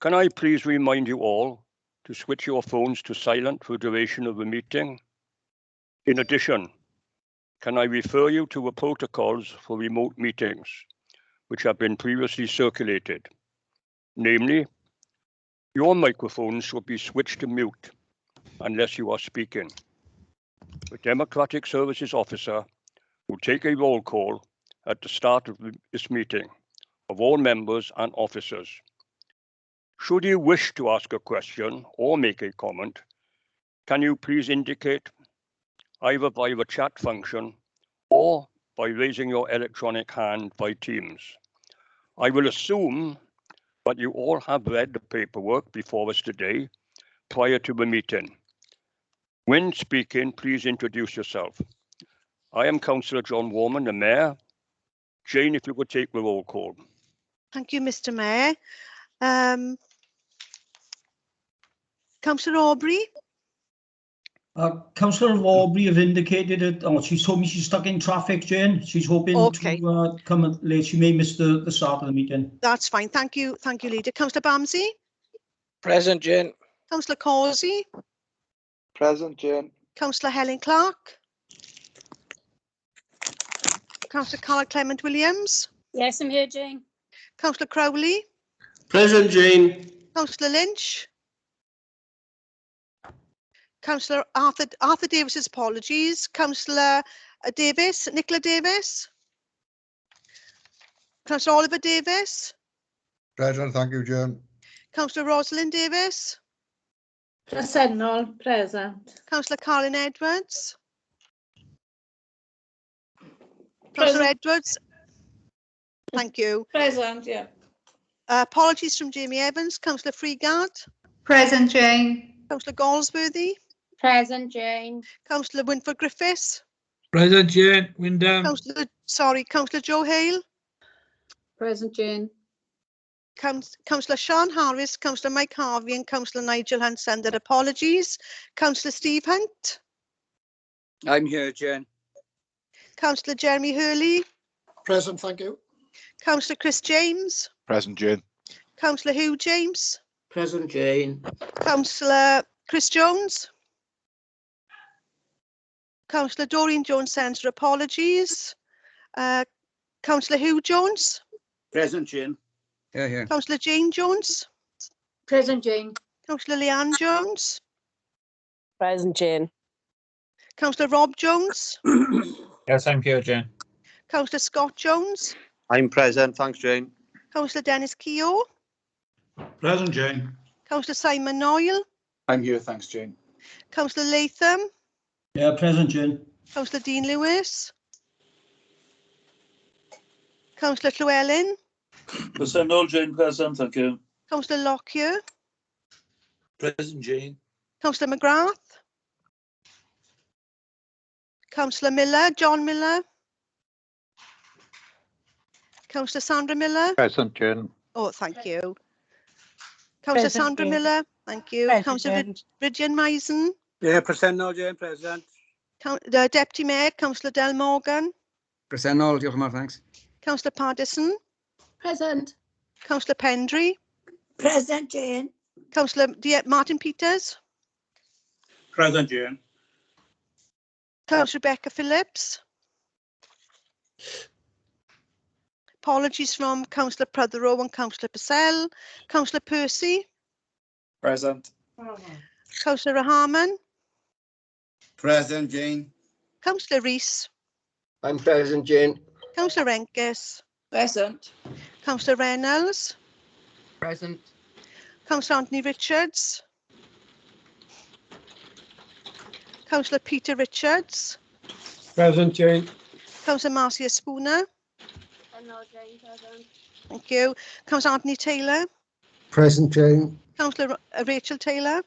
Can I please remind you all to switch your phones to silent for the duration of the meeting? In addition, can I refer you to the protocols for remote meetings, which have been previously circulated? Namely, your microphone should be switched to mute unless you are speaking. The Democratic Services Officer will take a roll call at the start of this meeting of all members and officers. Should you wish to ask a question or make a comment, can you please indicate either by the chat function or by raising your electronic hand by Teams? I will assume that you all have read the paperwork before us today prior to the meeting. When speaking, please introduce yourself. I am Councillor John Warman, the Mayor. Jane, if you could take the roll call. Thank you, Mr. Mayor. Councillor Aubrey? Councillor Aubrey have indicated it. Oh, she's told me she's stuck in traffic, Jane. She's hoping to come late. She may miss the start of the meeting. That's fine. Thank you, Leader. Councillor Bamsey? Present, Jane. Councillor Causey? Present, Jane. Councillor Helen Clark? Councillor Carla Clement Williams? Yes, I'm here, Jane. Councillor Crowley? Present, Jane. Councillor Lynch? Councillor Arthur Davis's apologies. Councillor Davis, Nicola Davis? Councillor Oliver Davis? Present, thank you, Jane. Councillor Rosalind Davis? Present. Present. Councillor Colin Edwards? Councillor Edwards? Thank you. Present, yeah. Apologies from Jamie Evans. Councillor Freegard? Present, Jane. Councillor Galsworthy? Present, Jane. Councillor Winford Griffiths? Present, Jane. Wyndham. Councillor Joe Hale? Present, Jane. Councillor Sean Harris, Councillor Mike Harvey and Councillor Nigel Hunt send their apologies. Councillor Steve Hunt? I'm here, Jane. Councillor Jeremy Hurley? Present, thank you. Councillor Chris James? Present, Jane. Councillor Hugh James? Present, Jane. Councillor Chris Jones? Councillor Doreen Jones sends her apologies. Councillor Hugh Jones? Present, Jane. Here. Councillor Jane Jones? Present, Jane. Councillor Leanne Jones? Present, Jane. Councillor Rob Jones? Yes, I'm here, Jane. Councillor Scott Jones? I'm present, thanks, Jane. Councillor Dennis Keogh? Present, Jane. Councillor Simon Noyle? I'm here, thanks, Jane. Councillor Latham? Yeah, present, Jane. Councillor Dean Lewis? Councillor Llewellyn? Present, all Jane, present, thank you. Councillor Lockyer? Present, Jane. Councillor McGrath? Councillor Miller, John Miller? Councillor Sandra Miller? Present, Jane. Oh, thank you. Councillor Sandra Miller? Thank you. Councillor Ridian Maisen? Yeah, present, all Jane, present. The Deputy Mayor, Councillor Del Morgan? Present, all, thanks. Councillor Paddison? Present. Councillor Pendry? Present, Jane. Councillor Martin Peters? Present, Jane. Councillor Rebecca Phillips? Apologies from Councillor Prothero and Councillor Purcell. Councillor Percy? Present. Councillor Harman? Present, Jane. Councillor Rees? I'm present, Jane. Councillor Renkes? Present. Councillor Reynolds? Present. Councillor Anthony Richards? Councillor Peter Richards? Present, Jane. Councillor Marcia Spooner? Hello, Jane. Present. Thank you. Councillor Anthony Taylor? Present, Jane. Councillor Rachel Taylor?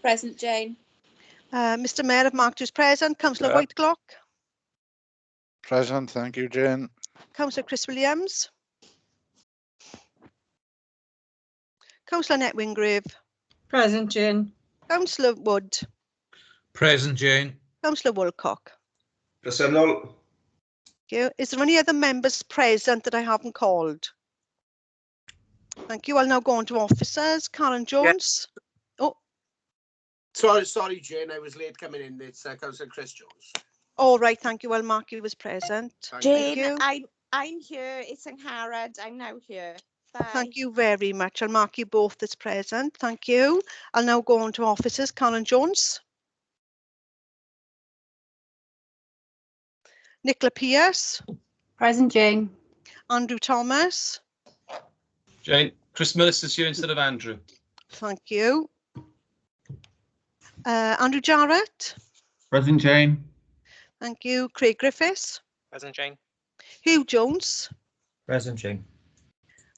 Present, Jane. Mr Mayor, I've marked who's present. Councillor Whiteglock? Present, thank you, Jane. Councillor Chris Williams? Councillor Annette Wingrave? Present, Jane. Councillor Wood? Present, Jane. Councillor Woolcock? Present, all. Thank you. Is there any other members present that I haven't called? Thank you. I'll now go on to officers. Karen Jones. Oh, Sorry, Jane, I was late coming in. It's Councillor Chris Jones. all right. Thank you. I'll mark you as present. Thank Jane, you. I'm here. It's Angharad. I'm now here. Bye. Thank you very much. I'll mark you both as present. Thank you. I'll now go on to officers. Karen Jones. Nicola Pierce. Present Jane. Andrew Thomas. Jane. Chris Millis is here instead of Andrew. Thank you. Andrew Jarrett. Present Jane. Thank you. Craig Griffiths. Present Jane. Hugh Jones. Present Jane.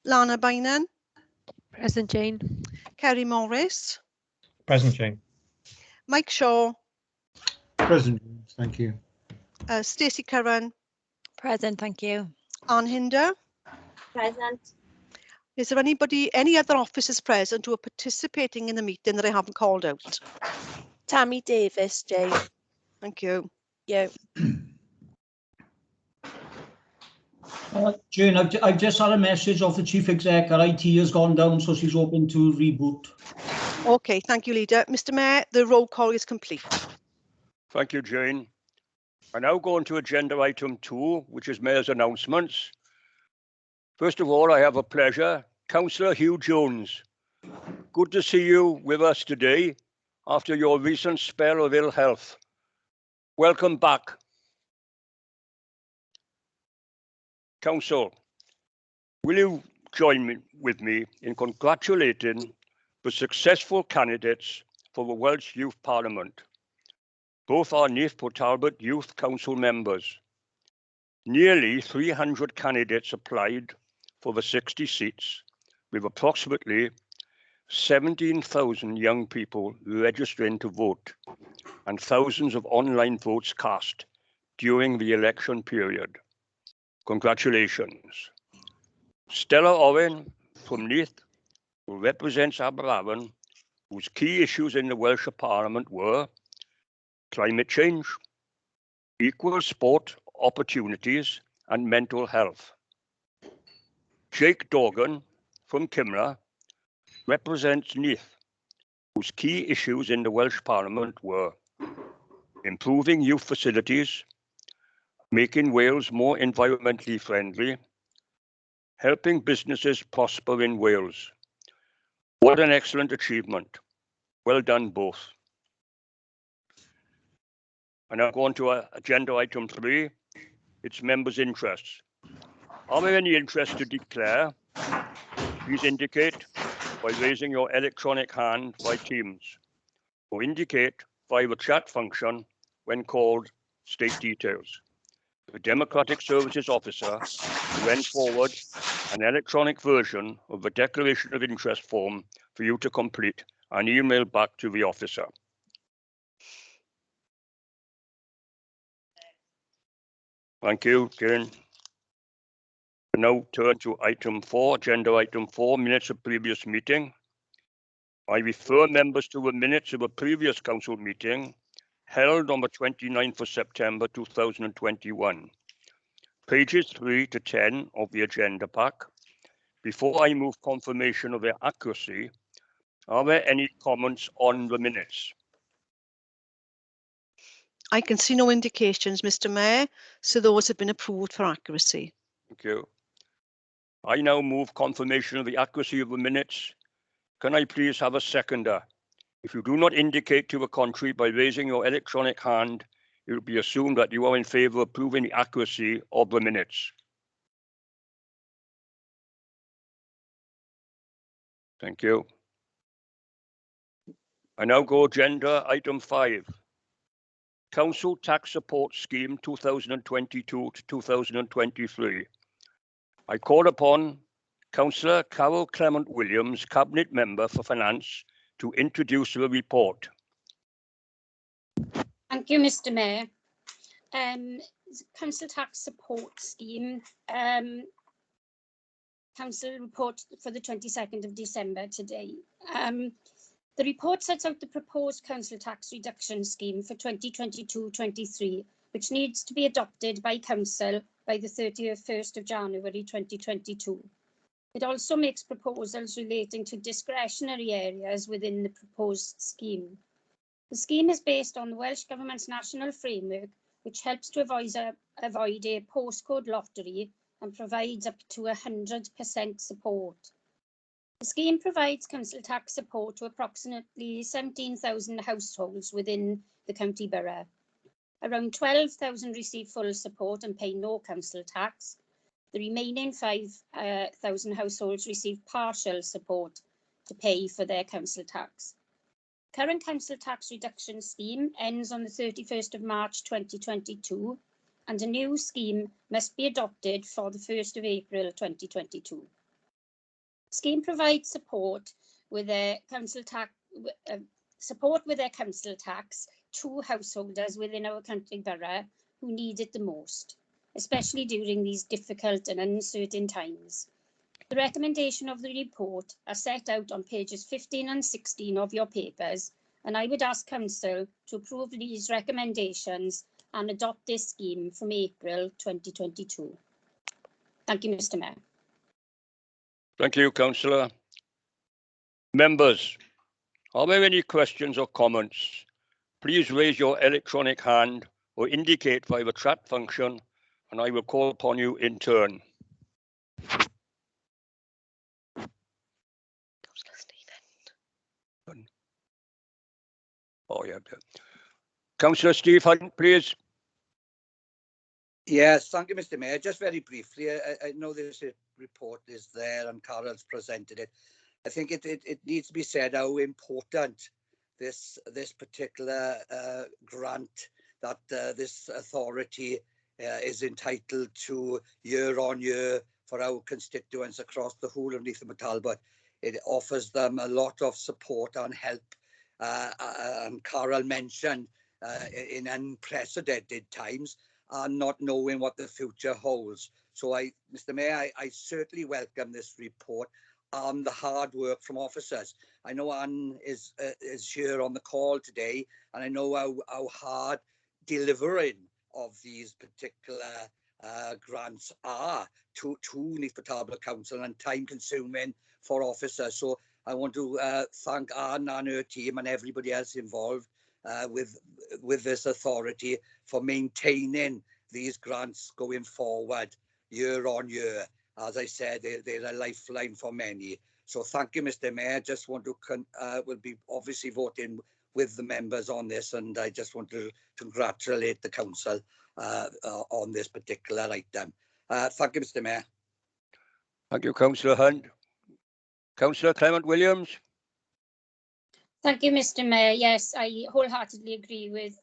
Lana Bynan. Present Jane. Kerry Morris. Present Jane. Mike Shaw. Present. Thank you. Stacey Curran. Present, thank you. Anne Hinder. Present. Is there any other officers present who are participating in the meeting that I haven't called out? Tammy Davis, Jane. Thank you. Yeah. Jane, I've just had a message off the Chief Exec. Her IT has gone down, so she's hoping to reboot. Okay, thank you, Leader. Mr. Mayor, the roll call is complete. Thank you, Jane. I now go on to agenda item 2, which is Mayor's announcements. First of all, I have a pleasure. Councillor Hugh Jones, good to see you with us today after your recent spell of ill health. Welcome back. Council, will you join with me in congratulating the successful candidates for the Welsh Youth Parliament? Both are Neath Talbot Youth Council members. Nearly 300 candidates applied for the 60 seats, with approximately 17,000 young people registering to vote and thousands of online votes cast during the election period. Congratulations. Stella Owen from Neath, who represents Aberafon, whose key issues in the Welsh Parliament were climate change, equal sport opportunities, and mental health. Jake Dorgan from Cymru represents Neath, whose key issues in the Welsh Parliament were improving youth facilities, making Wales more environmentally friendly, helping businesses prosper in Wales. What an excellent achievement. Well done, both. I now go on to agenda item 3. It's members' interests. Are there any interests to declare? Please indicate by raising your electronic hand by Teams, or indicate via the chat function when called. State details. The Democratic Services Officer will then forward an electronic version of the Declaration of Interest form for you to complete and email back to the officer. Thank you, Jane. We now turn to item 4, agenda item 4, minutes of previous meeting. I refer members to the minutes of a previous council meeting held on the 29th of September 2021. Pages 3 to 10 of the agenda pack. Before I move confirmation of their accuracy, are there any comments on the minutes? I can see no indications, Mr. Mayor, so those have been approved for accuracy. Thank you. I now move confirmation of the accuracy of the minutes. Can I please have a seconder? If you do not indicate to the contrary by raising your electronic hand, it will be assumed that you are in favour of proving the accuracy of the minutes. Thank you. I now go agenda item 5. Council Tax Support Scheme 2022 to 2023. I call upon Councillor Carol Clement Williams, Cabinet Member for Finance, to introduce the report. Thank you, Mr. Mayor. Council Tax Support Scheme, Council report for the 22nd of December today. The report sets out the proposed council tax reduction scheme for 2022-23, which needs to be adopted by council by the 31st of January 2022. It also makes proposals relating to discretionary areas within the proposed scheme. The scheme is based on the Welsh Government's national framework, which helps to avoid a postcode lottery and provides up to 100% support. The scheme provides council tax support to approximately 17,000 households within the county borough. Around 12,000 receive full support and pay no council tax. The remaining 5,000 households receive partial support to pay for their council tax. Current council tax reduction scheme ends on the 31st of March 2022, and a new scheme must be adopted for the 1st of April 2022. Scheme provides support with their council tax to householders within our county borough who need it the most, especially during these difficult and uncertain times. The recommendation of the report are set out on pages 15 and 16 of your papers, and I would ask Council to approve these recommendations and adopt this scheme from April 2022. Thank you, Mr. Mayor. Thank you, Councillor. Members, are there any questions or comments? Please raise your electronic hand or indicate via the chat function, and I will call upon you in turn. Oh, yeah. Councillor Steve Hunt, please. Yes, thank you, Mr. Mayor. Just very briefly, I know this report is there and Carol's presented it. I think it needs to be said how important this particular grant that this authority is entitled to year on year for our constituents across the whole of Neath and Talbot. It offers them a lot of support and help. And Carol mentioned in unprecedented times and not knowing what the future holds. So Mr. Mayor, I certainly welcome this report and the hard work from officers. I know Anne is here on the call today, and I know how hard delivering of these particular grants are to Neath Talbot Council and time consuming for officers. So I want to thank Anne and her team and everybody else involved with this authority for maintaining these grants going forward year on year. As I said, they're a lifeline for many. So thank you, Mr. Mayor. Just want to we'll be obviously voting with the members on this, and I just want to congratulate the council on this particular item. Thank you, Mr. Mayor. Thank you, Councillor Hunt. Councillor Clement Williams. Thank you, Mr. Mayor. Yes, I wholeheartedly agree with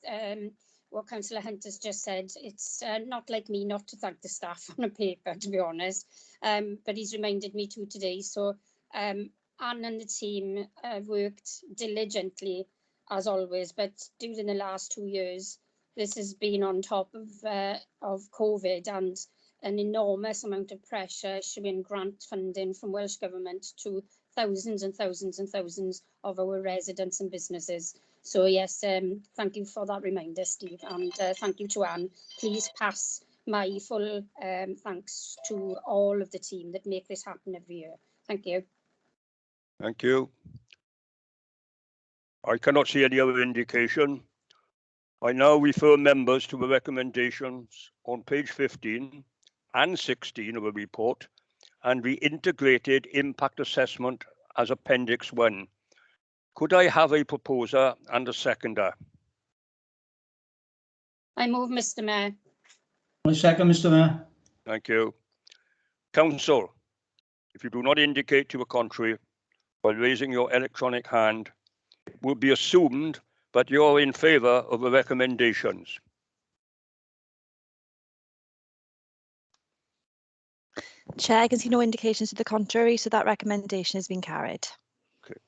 what Councillor Hunt has just said. It's not like me not to thank the staff on a paper, to be honest, but he's reminded me to today. So Anne and the team worked diligently, as always, but during the last 2 years, this has been on top of COVID and an enormous amount of pressure issuing grant funding from Welsh Government to thousands and thousands and thousands of our residents and businesses. So yes, thank you for that reminder, Steve, and thank you to Anne. Please pass my full thanks to all of the team that make this happen every year. Thank you. Thank you. I cannot see any other indication. I now refer members to the recommendations on page 15 and 16 of the report and the integrated impact assessment as Appendix 1. Could I have a proposer and a seconder? I move, Mr. Mayor. I second, Mr. Mayor. Thank you. Council, if you do not indicate to the contrary by raising your electronic hand, it will be assumed that you are in favour of the recommendations. Chair, I can see no indications to the contrary, so that recommendation has been carried. Okay.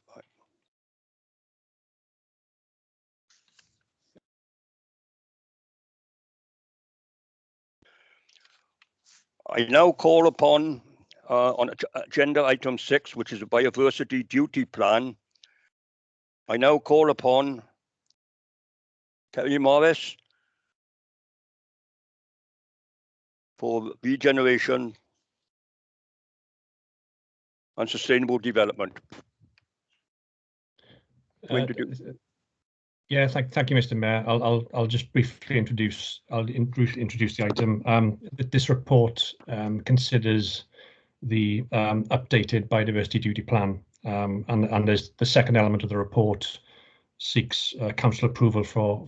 I now call upon on agenda item 6, which is a biodiversity duty plan. I now call upon Kelly Morris for regeneration and Sustainable Development. Yeah, thank you, Mr. Mayor. I'll just briefly introduce. Briefly introduce the item. This report considers the updated biodiversity duty plan, and there's the second element of the report seeks council approval for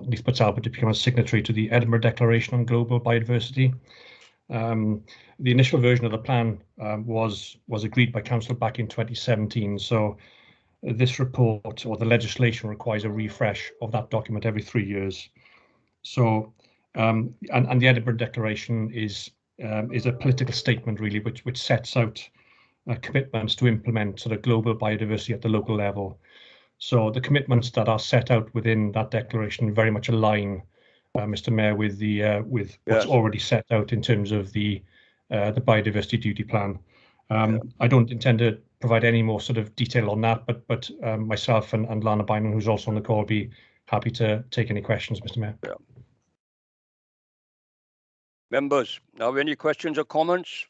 Neath Talbot to become a signatory to the Edinburgh Declaration on Global Biodiversity. The initial version of the plan was agreed by council back in 2017. So this report or the legislation requires a refresh of that document every 3 years. So and the Edinburgh Declaration is a political statement really, which sets out commitments to implement sort of global biodiversity at the local level. So the commitments that are set out within that declaration very much align, Mr. Mayor, with what's already set out in terms of the biodiversity duty plan. I don't intend to provide any more sort of detail on that, but myself and Lana Bynum, who's also on the call, will be happy to take any questions, Mr. Mayor. Yeah. Members, now any questions or comments?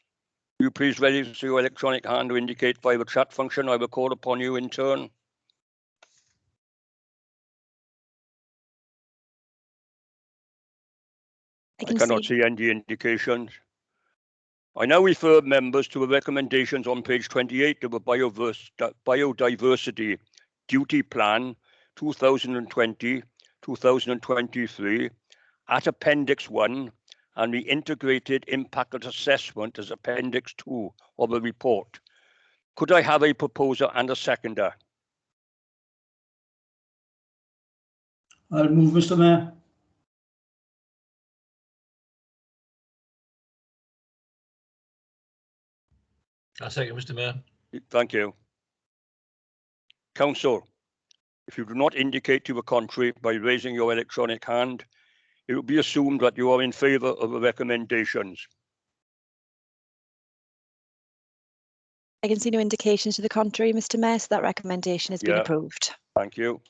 Will you please raise your electronic hand to indicate via the chat function. I will call upon you in turn. I cannot see any indications. I now refer members to the recommendations on page 28 of the Biodiversity Duty Plan 2020-2023 at Appendix 1 and the Integrated Impact Assessment as Appendix 2 of the report. Could I have a proposer and a seconder? I'll move, Mr. Mayor. I second, Mr. Mayor. Thank you. Council, if you do not indicate to the contrary by raising your electronic hand, it will be assumed that you are in favour of the recommendations. I can see no indications to the contrary, Mr. Mayor, so that recommendation has been approved. Thank you.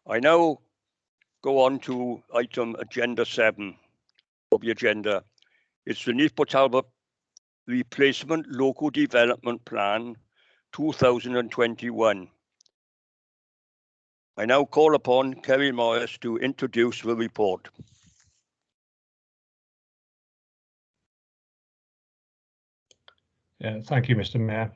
I now go on to item agenda 7 of the agenda. It's the Neath Talbot Replacement Local Development Plan 2021. I now call upon Kerry Morris to introduce the report. Thank you, Mr. Mayor.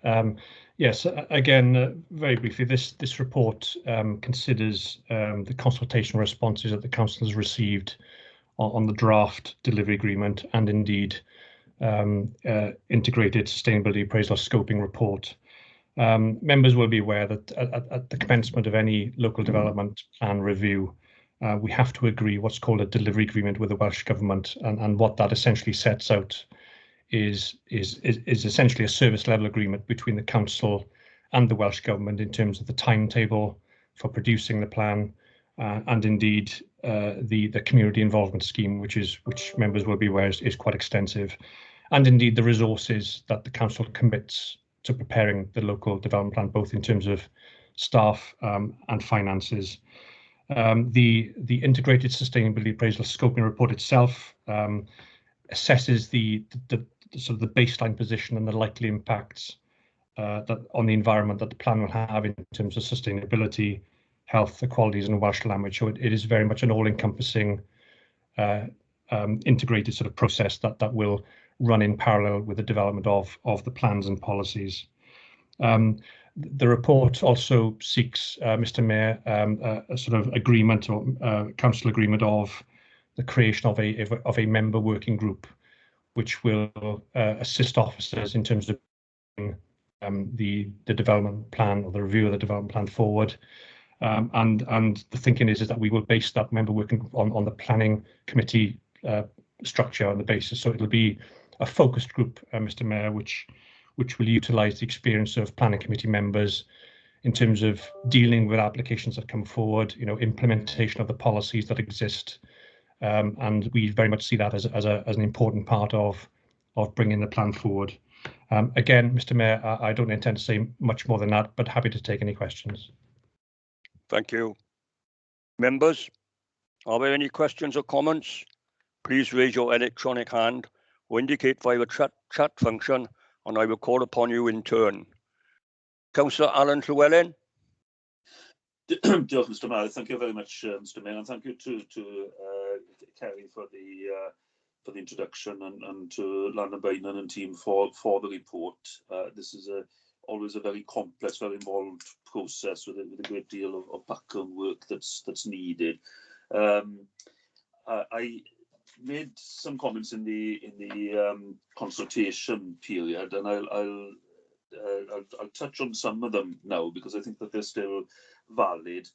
Yes, again, very briefly, this report considers the consultation responses that the council has received on the draft delivery agreement and indeed integrated sustainability appraisal scoping report. Members will be aware that at the commencement of any local development plan review, we have to agree what's called a delivery agreement with the Welsh Government, and what that essentially sets out is essentially a service level agreement between the council and the Welsh Government in terms of the timetable for producing the plan, and indeed the community involvement scheme, which members will be aware is quite extensive, and indeed the resources that the council commits to preparing the local development plan, both in terms of staff and finances. The integrated sustainability appraisal scoping report itself assesses the sort of the baseline position and the likely impacts that on the environment that the plan will have in terms of sustainability, health, equalities and Welsh language. So it is very much an all-encompassing integrated sort of process that will run in parallel with the development of the plans and policies. The report also seeks, Mr. Mayor, a sort of agreement or council agreement of the creation of a member working group, which will assist officers in terms of the development plan or the review of the development plan forward. And the thinking is that we will base that member working on the planning committee structure on the basis. So it'll be a focused group, Mr. Mayor, which will utilise the experience of planning committee members in terms of dealing with applications that come forward, implementation of the policies that exist. And we very much see that as an important part of bringing the plan forward. Again, Mr. Mayor, I don't intend to say much more than that, but happy to take any questions. Thank you. Members, are there any questions or comments? Please raise your electronic hand or indicate via the chat function, and I will call upon you in turn. Councillor Alan Llewellyn. Diolch, Mr. Mayor. Thank you very much, Mr. Mayor, and thank you to Kerry for the introduction, and to Lana Bainan and team for the report. This is always a very complex, very involved process with a great deal of background work that's needed. I made some comments in the consultation period, and I'll touch on some of them now because I think that they're still valid.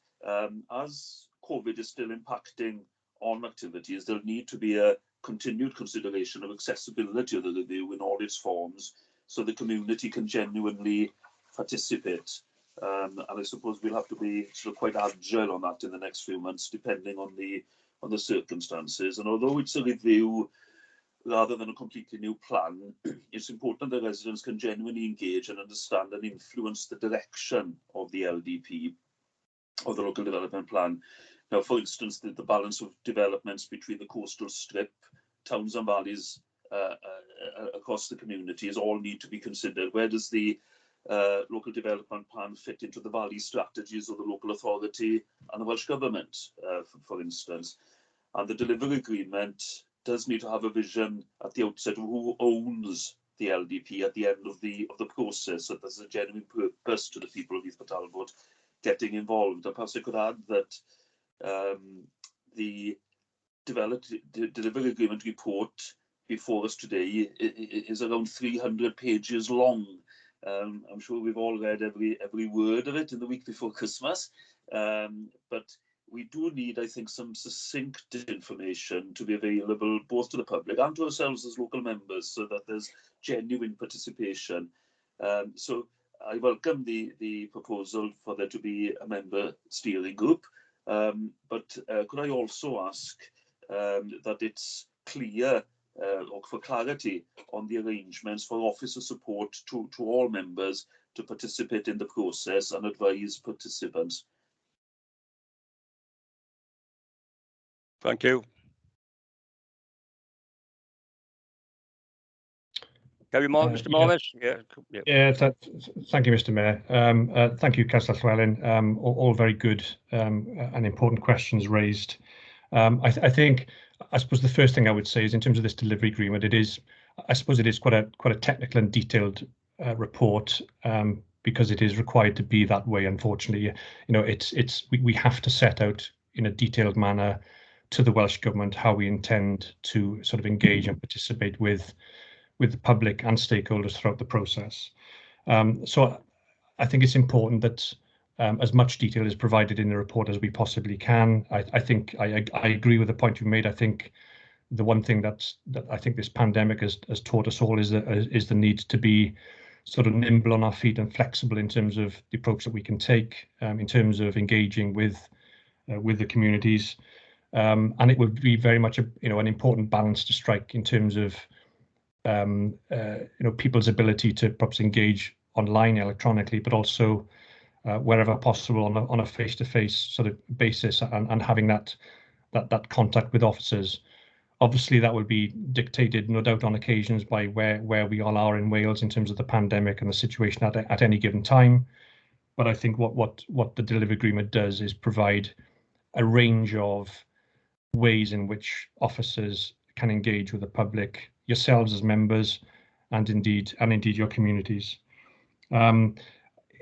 As COVID is still impacting on activities, there'll need to be a continued consideration of accessibility of the review in all its forms, so the community can genuinely participate. And I suppose we'll have to be sort of quite agile on that in the next few months, depending on the circumstances. And although it's a review rather than a completely new plan, it's important that residents can genuinely engage and understand and influence the direction of the LDP, or the local development plan. Now, for instance, the balance of developments between the coastal strip, towns and valleys across the communities all need to be considered. Where does the local development plan fit into the valley strategies of the local authority and the Welsh Government, for instance? And the delivery agreement does need to have a vision at the outset of who owns the LDP at the end of the process, so there's a genuine purpose to the people of Neath Talbot getting involved. And perhaps I could add that the delivery agreement report before us today is around 300 pages long. I'm sure we've all read every word of it in the week before Christmas, but we do need, I think, some succinct information to be available both to the public and to ourselves as local members, so that there's genuine participation. So I welcome the proposal for there to be a member steering group, but could I also ask that it's clear, or for clarity, on the arrangements for officer support to all members to participate in the process and advise participants. Thank you. Carry on, Mr. Morris. Yeah, thank you, Mr. Mayor. Thank you, Councillor Llewellyn. All very good and important questions raised. I suppose the first thing I would say is, in terms of this delivery agreement, I suppose it is quite a technical and detailed report, because it is required to be that way. Unfortunately, we have to set out in a detailed manner to the Welsh Government how we intend to sort of engage and participate with the public and stakeholders throughout the process. So I think it's important that as much detail is provided in the report as we possibly can. I think I agree with the point you made. I think the one thing that I think this pandemic has taught us all is the need to be sort of nimble on our feet and flexible in terms of the approach that we can take in terms of engaging with the communities. And it would be very much an important balance to strike in terms of people's ability to perhaps engage online electronically, but also wherever possible on a face-to-face sort of basis, and having that contact with officers. Obviously, that will be dictated, no doubt, on occasions by where we all are in Wales in terms of the pandemic and the situation at any given time. But I think what the delivery agreement does is provide a range of ways in which officers can engage with the public, yourselves as members, and indeed your communities.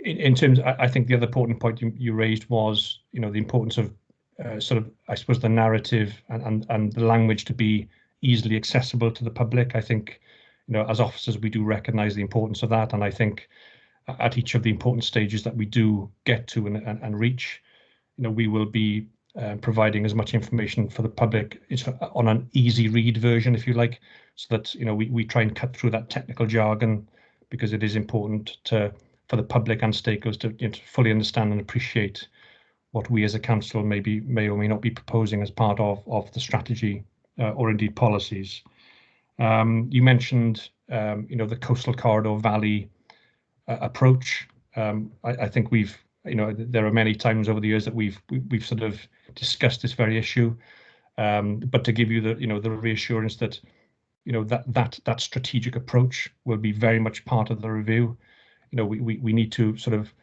In terms, I think the other important point you raised was, the importance of I suppose the narrative and the language to be easily accessible to the public. I think, as officers, we do recognise the importance of that, and I think at each of the important stages that we do get to and reach, we will be providing as much information for the public on an easy read version, if you like, so that we try and cut through that technical jargon, because it is important for the public and stakeholders to fully understand and appreciate what we as a council may or may not be proposing as part of the strategy or indeed policies. You mentioned the coastal corridor valley approach. I think we've there are many times over the years that we've sort of discussed this very issue, but to give you the reassurance that that strategic approach will be very much part of the review. We need to sort of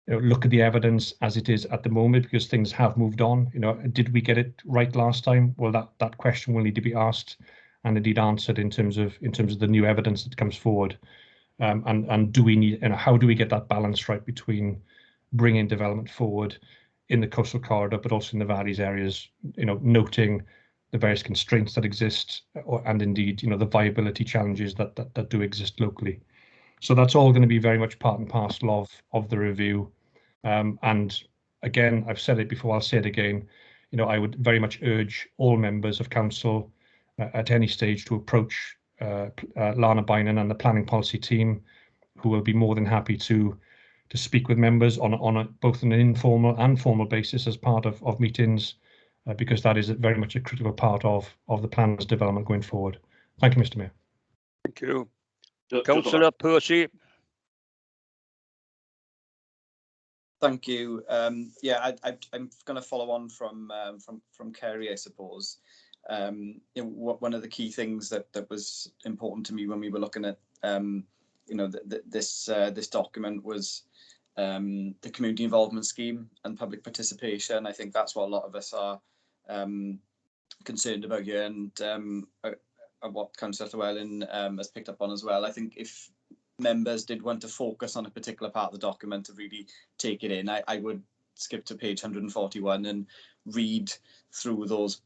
look at the evidence as it is at the moment, because things have moved on. Did we get it right last time? Well, that question will need to be asked and indeed answered in terms of the new evidence that comes forward. And do we need, how do we get that balance right between bringing development forward in the coastal corridor, but also in the valleys areas, noting the various constraints that exist, and indeed, the viability challenges that do exist locally. So that's all going to be very much part and parcel of the review. And again, I've said it before, I'll say it again, I would very much urge all members of council at any stage to approach Lana Bynan and the planning policy team, who will be more than happy to speak with members on both an informal and formal basis as part of meetings, because that is very much a critical part of the plan's development going forward. Thank you, Mr. Mayor. Thank you. Councillor Percy. Thank you. Yeah, I'm going to follow on from Kerry, I suppose. One of the key things that was important to me when we were looking at this document was the community involvement scheme and public participation. I think that's what a lot of us are concerned about here, and what Councillor Llewellyn has picked up on as well. I think if members did want to focus on a particular part of the document to really take it in, I would skip to page 141 and read through those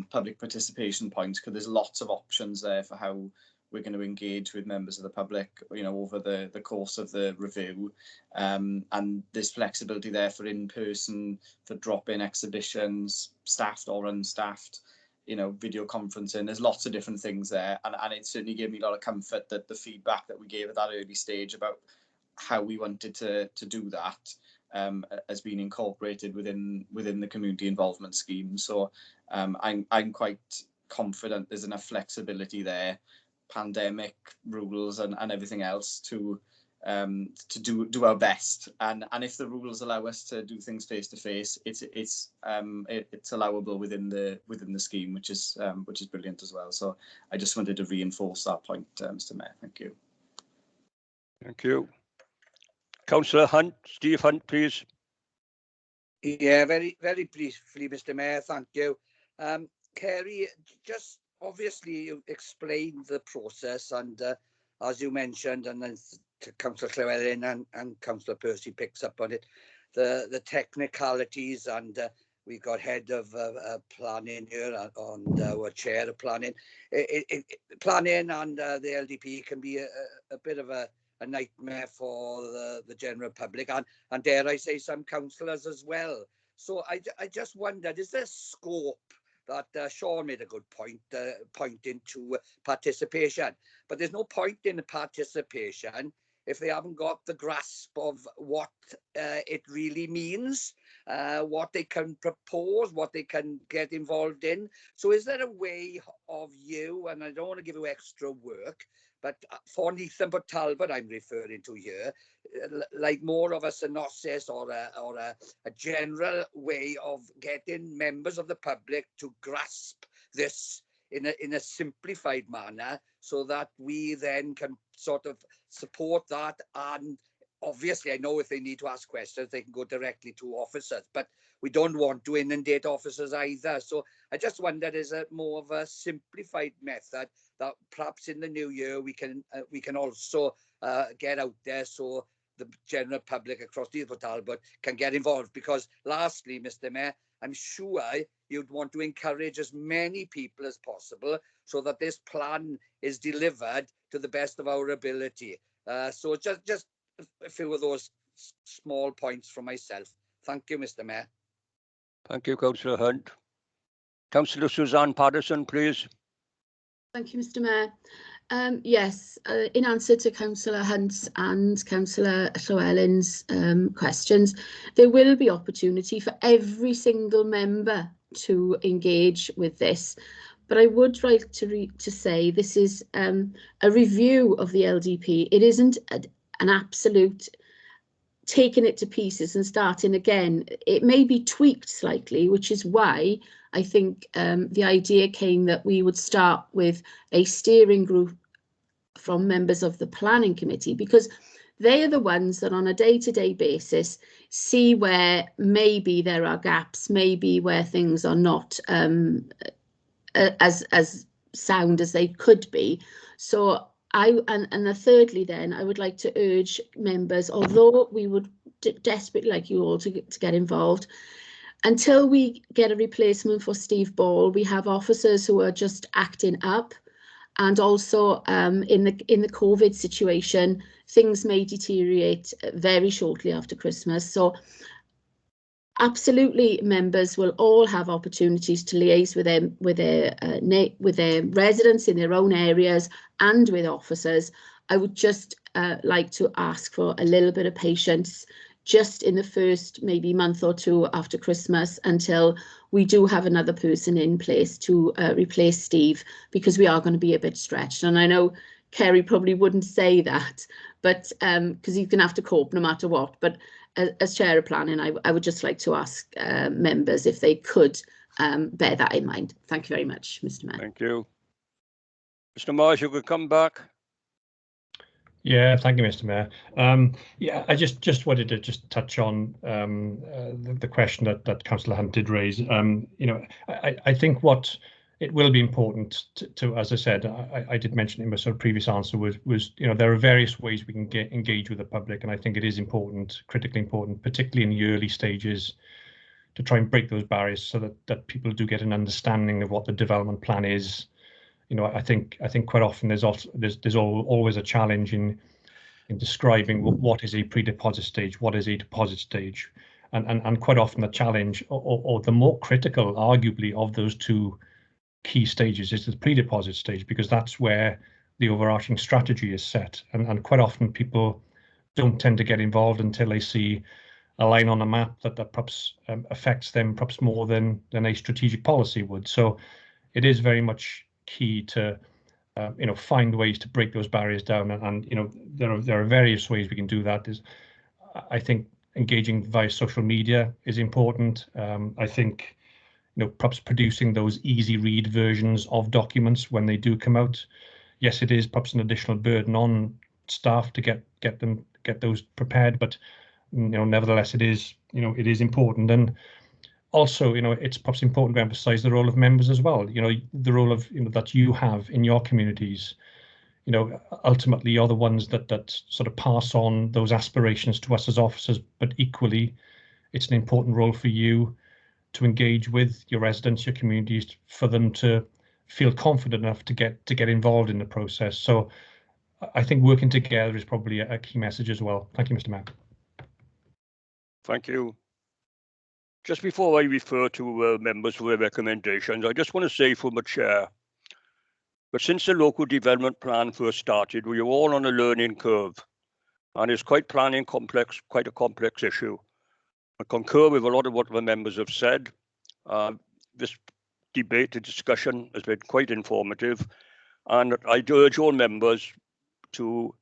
public participation points, because there's lots of options there for how we're going to engage with members of the public, over the course of the review. And there's flexibility there for in-person, for drop-in exhibitions, staffed or unstaffed, video conferencing. There's lots of different things there, and it certainly gave me a lot of comfort that the feedback that we gave at that early stage about how we wanted to do that has been incorporated within the community involvement scheme. So I'm quite confident there's enough flexibility there, pandemic rules and everything else to do our best, and if the rules allow us to do things face to face, it's allowable within the scheme, which is brilliant as well. So I just wanted to reinforce that point, Mr. Mayor. Thank you. Thank you. Councillor Hunt, Steve Hunt, please. Yeah, very briefly, Mr. Mayor. Thank you. Kerry, just obviously you explained the process, and as you mentioned, and then to Councillor Llewellyn and Councillor Percy picks up on it, the technicalities, and we got head of planning here and our chair of planning. Planning and the LDP can be a bit of a nightmare for the general public, and dare I say some councillors as well. So I just wondered, is there scope that Sean made a good point, pointing to participation, but there's no point in the participation if they haven't got the grasp of what it really means, what they can propose, what they can get involved in. So is there a way of you, and I don't want to give you extra work, but for Neath and Talbot I'm referring to here, like more of a synopsis or a general way of getting members of the public to grasp this in a simplified manner, so that we then can sort of support that. And obviously I know if they need to ask questions they can go directly to officers, but we don't want to inundate officers either. So I just wondered, is it more of a simplified method that perhaps in the new year we can also get out there, so the general public across Neath and Talbot can get involved? Because lastly, Mr. Mayor, I'm sure you'd want to encourage as many people as possible so that this plan is delivered to the best of our ability. So just a few of those small points from myself. Thank you, Mr. Mayor. Thank you, Councillor Hunt. Councillor Suzanne Patterson, please. Thank you, Mr. Mayor. Yes, in answer to Councillor Hunt's and Councillor Llewellyn's questions, there will be opportunity for every single member to engage with this. But I would like to say this is a review of the LDP. It isn't an absolute taking it to pieces and starting again. It may be tweaked slightly, which is why I think the idea came that we would start with a steering group from members of the planning committee, because they are the ones that on a day-to-day basis see where maybe there are gaps, maybe where things are not as sound as they could be. So thirdly, then I would like to urge members, although we would desperately like you all to get involved, until we get a replacement for Steve Ball, we have officers who are just acting up. And also in the COVID situation, things may deteriorate very shortly after Christmas. So absolutely, members will all have opportunities to liaise with their residents in their own areas and with officers. I would just like to ask for a little bit of patience just in the first maybe month or two after Christmas, until we do have another person in place to replace Steve, because we are going to be a bit stretched. And I know Kerry probably wouldn't say that, but because he's going to have to cope no matter what. But as chair of planning, I would just like to ask members if they could bear that in mind. Thank you very much, Mr. Mayor. Thank you. Mr. Marsh, you could come back. Yeah, thank you, Mr. Mayor. Yeah, I just wanted to touch on the question that Councillor Hunt did raise. You know, I think what it will be important to, as I said, I did mention in my sort of previous answer was you know, there are various ways we can engage with the public, and I think it is important, critically important, particularly in the early stages, to try and break those barriers so that people do get an understanding of what the development plan is. You know, I think quite often there's always a challenge in describing what is a pre-deposit stage, what is a deposit stage, and quite often the challenge or the more critical, arguably, of those two key stages is the pre-deposit stage, because that's where the overarching strategy is set, and quite often people don't tend to get involved until they see a line on a map that perhaps affects them perhaps more than a strategic policy would. So it is very much key to you know, find ways to break those barriers down, and you know, there are various ways we can do that. I think engaging via social media is important. I think, you know, perhaps producing those easy read versions of documents when they do come out. Yes, it is perhaps an additional burden on staff to get those prepared, but you know, nevertheless, it is, you know, it is important. And also, you know, it's perhaps important to emphasize the role of members as well. You know, the role of, you know, that you have in your communities. You know, ultimately you're the ones that sort of pass on those aspirations to us as officers, but equally it's an important role for you to engage with your residents, your communities, for them to feel confident enough to get involved in the process. So I think working together is probably a key message as well. Thank you, Mr. Mayor. Thank you. Just before I refer to members for their recommendations, I just want to say from the chair, but since the local development plan first started, we are all on a learning curve, and it's quite a complex issue. I concur with a lot of what the members have said. This debate and discussion has been quite informative, and I urge all members to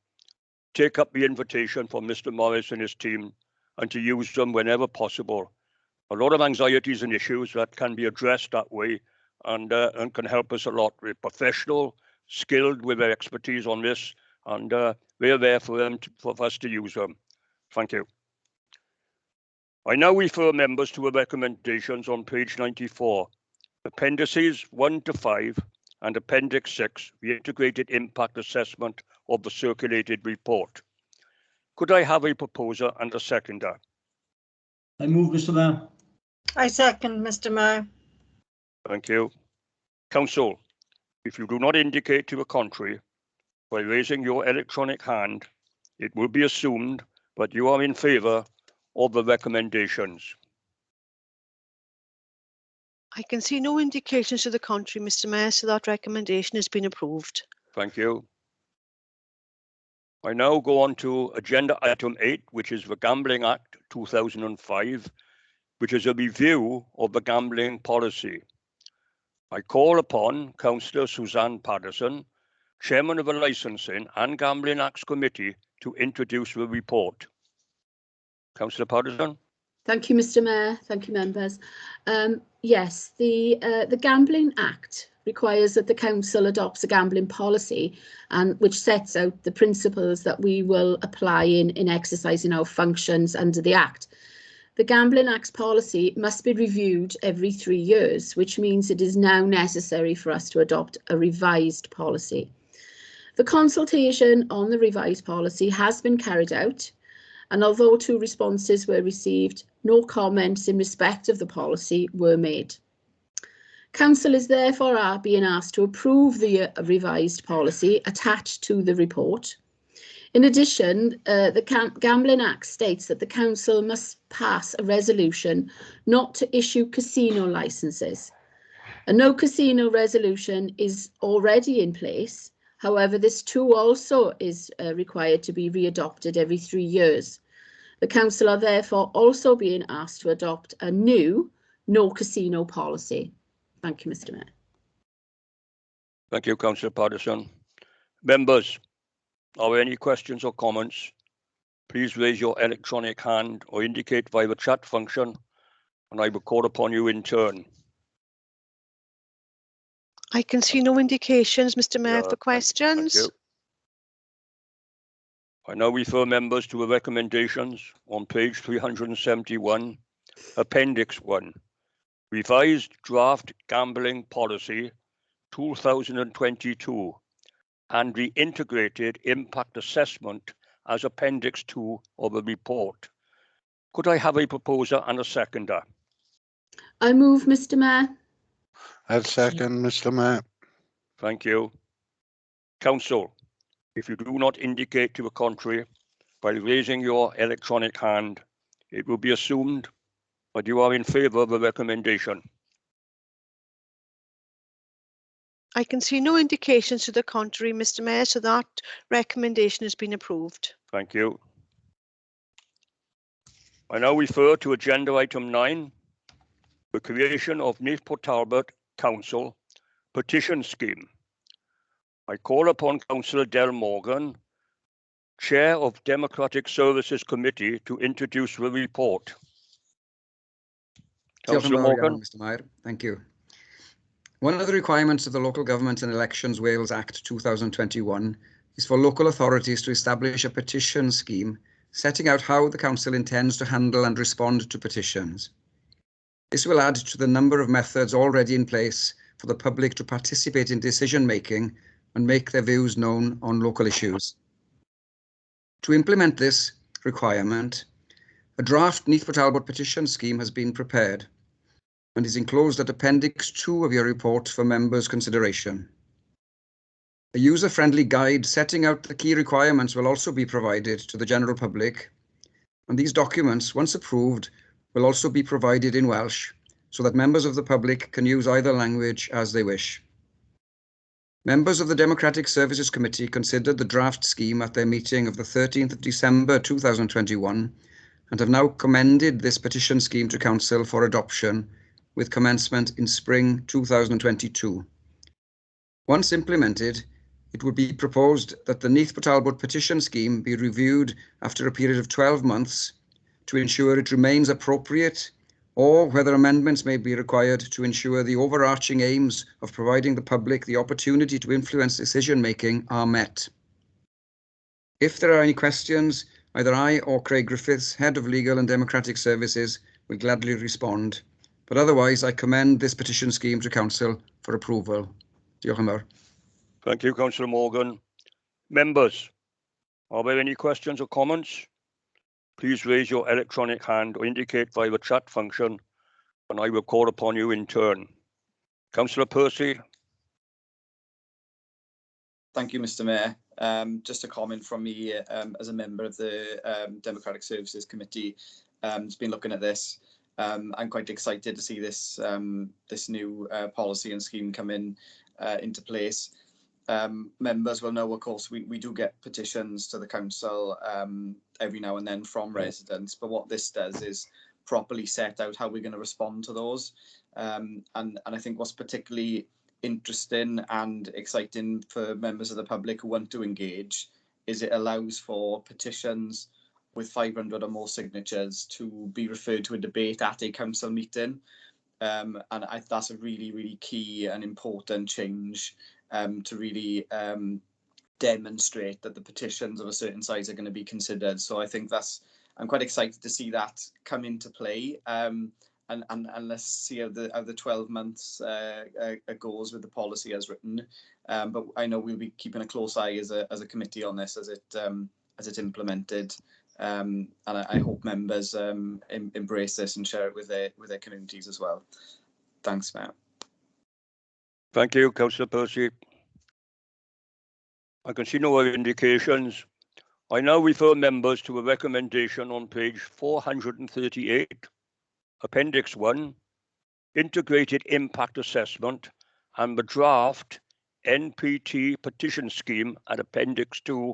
take up the invitation from Mr. Morris and his team and to use them whenever possible. A lot of anxieties and issues that can be addressed that way, and can help us a lot. We're professional, skilled with their expertise on this, and we're there for us to use them. Thank you. I now refer members to the recommendations on page 94, appendices 1 to 5, and appendix 6, the integrated impact assessment of the circulated report. Could I have a proposer and a seconder? I move, Mr. Mayor. I second, Mr. Mayor. Thank you. Council, if you do not indicate to the contrary by raising your electronic hand, it will be assumed that you are in favour of the recommendations. I can see no indications to the contrary, Mr. Mayor, so that recommendation has been approved. Thank you. I now go on to agenda item 8, which is the Gambling Act 2005, which is a review of the gambling policy. I call upon Councillor Suzanne Patterson, Chairman of the Licensing and Gambling Acts Committee, to introduce the report. Councillor Patterson. Thank you, Mr. Mayor. Thank you, members. Yes, the Gambling Act requires that the council adopts a gambling policy and which sets out the principles that we will apply in exercising our functions under the Act. The Gambling Act's policy must be reviewed every 3 years, which means it is now necessary for us to adopt a revised policy. The consultation on the revised policy has been carried out, and although 2 responses were received, no comments in respect of the policy were made. Council is therefore being asked to approve the revised policy attached to the report. In addition, the Gambling Act states that the council must pass a resolution not to issue casino licences. A no casino resolution is already in place. However, this too also is required to be re-adopted every 3 years. The council are therefore also being asked to adopt a new no casino policy. Thank you, Mr. Mayor. Thank you, Councillor Patterson. Members, are there any questions or comments? Please raise your electronic hand or indicate via the chat function, and I will call upon you in turn. I can see no indications, Mr. Mayor, for Thank questions. you. I now refer members to the recommendations on page 371, Appendix 1, Revised Draft Gambling Policy 2022, and the Integrated Impact Assessment as Appendix 2 of the report. Could I have a proposer and a seconder? I move, Mr. Mayor. I'll second, Mr. Mayor. Thank you. Council, if you do not indicate to the contrary by raising your electronic hand, it will be assumed that you are in favour of the recommendation. I can see no indications to the contrary, Mr. Mayor, so that recommendation has been approved. Thank you. I now refer to agenda item 9, the creation of Neath Talbot Council Petition Scheme. I call upon Councillor Del Morgan, Chair of Democratic Services Committee, to introduce the report. Councillor Morgan. Mr. Mayor, thank you. One of the requirements of the Local Government and Elections Wales Act 2021 is for local authorities to establish a petition scheme setting out how the council intends to handle and respond to petitions. This will add to the number of methods already in place for the public to participate in decision-making and make their views known on local issues. To implement this requirement, a draft Neath Talbot petition scheme has been prepared and is enclosed at Appendix 2 of your report for members' consideration. A user-friendly guide setting out the key requirements will also be provided to the general public, and these documents, once approved, will also be provided in Welsh so that members of the public can use either language as they wish. Members of the Democratic Services Committee considered the draft scheme at their meeting of the 13th of December 2021 and have now commended this petition scheme to Council for adoption with commencement in spring 2022. Once implemented, it would be proposed that the Neath Talbot petition scheme be reviewed after a period of 12 months to ensure it remains appropriate, or whether amendments may be required to ensure the overarching aims of providing the public the opportunity to influence decision-making are met. If there are any questions, either I or Craig Griffiths, Head of Legal and Democratic Services, will gladly respond. But otherwise, I commend this petition scheme to Council for approval. Diolch yn fawr. Thank you, Councillor Morgan. Members, are there any questions or comments? Please raise your electronic hand or indicate via the chat function, and I will call upon you in turn. Councillor Percy. Thank you, Mr. Mayor. Just a comment from me as a member of the Democratic Services Committee. It's been looking at this. I'm quite excited to see this this new policy and scheme come into place. Members will know, of course, we do get petitions to the council every now and then from residents, but what this does is properly set out how we're going to respond to those. And I think what's particularly interesting and exciting for members of the public who want to engage is it allows for petitions with 500 or more signatures to be referred to a debate at a council meeting. That's a really, really key and important change to really demonstrate that the petitions of a certain size are going to be considered. So I think I'm quite excited to see that come into play. And let's see how the 12 months goes with the policy as written. But I know we'll be keeping a close eye as a committee on this as it's implemented. And I hope members embrace this and share it with their communities as well. Thanks, Matt. Thank you, Councillor Percy. I can see no other indications. I now refer members to a recommendation on page 438, Appendix 1, Integrated Impact Assessment, and the draft NPT petition scheme at Appendix 2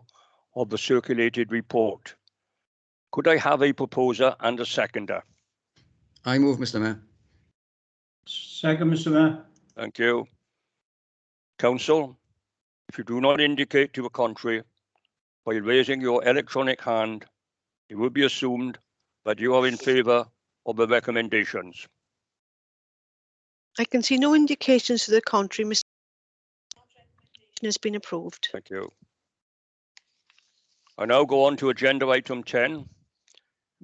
of the circulated report. Could I have a proposer and a seconder? I move, Mr. Mayor. Second, Mr. Mayor. Thank you. Council, if you do not indicate to the contrary by raising your electronic hand, it will be assumed that you are in favour of the recommendations. I can see no indications to the contrary. Mr. has been approved. Thank you. I now go on to agenda item 10,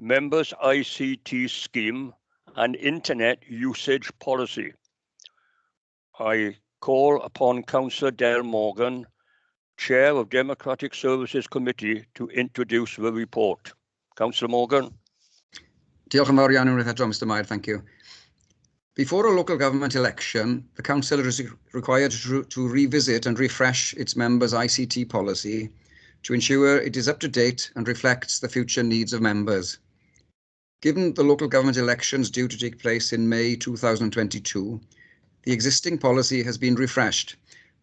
Members ICT Scheme and Internet Usage Policy. I call upon Councillor Del Morgan, Chair of Democratic Services Committee, to introduce the report. Councillor Morgan. Diolch yn fawr iawn unwaith eto, Mr. Mayor, thank you. Before a local government election, the council is required to revisit and refresh its members' ICT policy to ensure it is up to date and reflects the future needs of members. Given the local government elections due to take place in May 2022, the existing policy has been refreshed,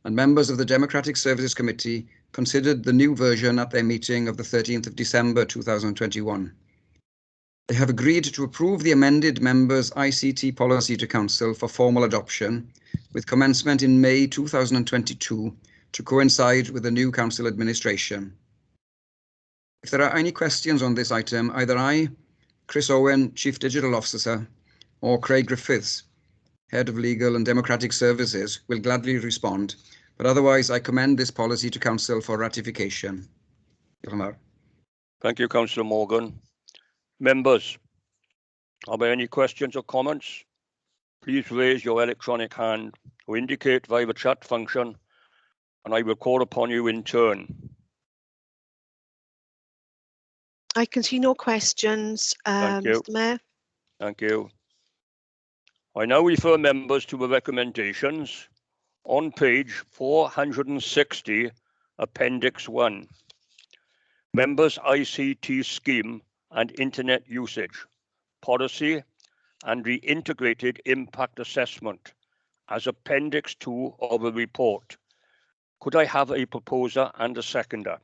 and members of the Democratic Services Committee considered the new version at their meeting of the 13th of December 2021. They have agreed to approve the amended members' ICT policy to Council for formal adoption, with commencement in May 2022 to coincide with the new Council administration. If there are any questions on this item, either I, Chris Owen, Chief Digital Officer, or Craig Griffiths, Head of Legal and Democratic Services, will gladly respond, but otherwise I commend this policy to Council for ratification. Thank you, Councillor Morgan. Members, are there any questions or comments? Please raise your electronic hand or indicate via the chat function, and I will call upon you in turn. I can see no questions, Mr. Mayor. Thank you. I now refer members to the recommendations on page 460, Appendix 1. Members' ICT Scheme and Internet Usage Policy and the Integrated Impact Assessment as Appendix 2 of the report. Could I have a proposer and a seconder?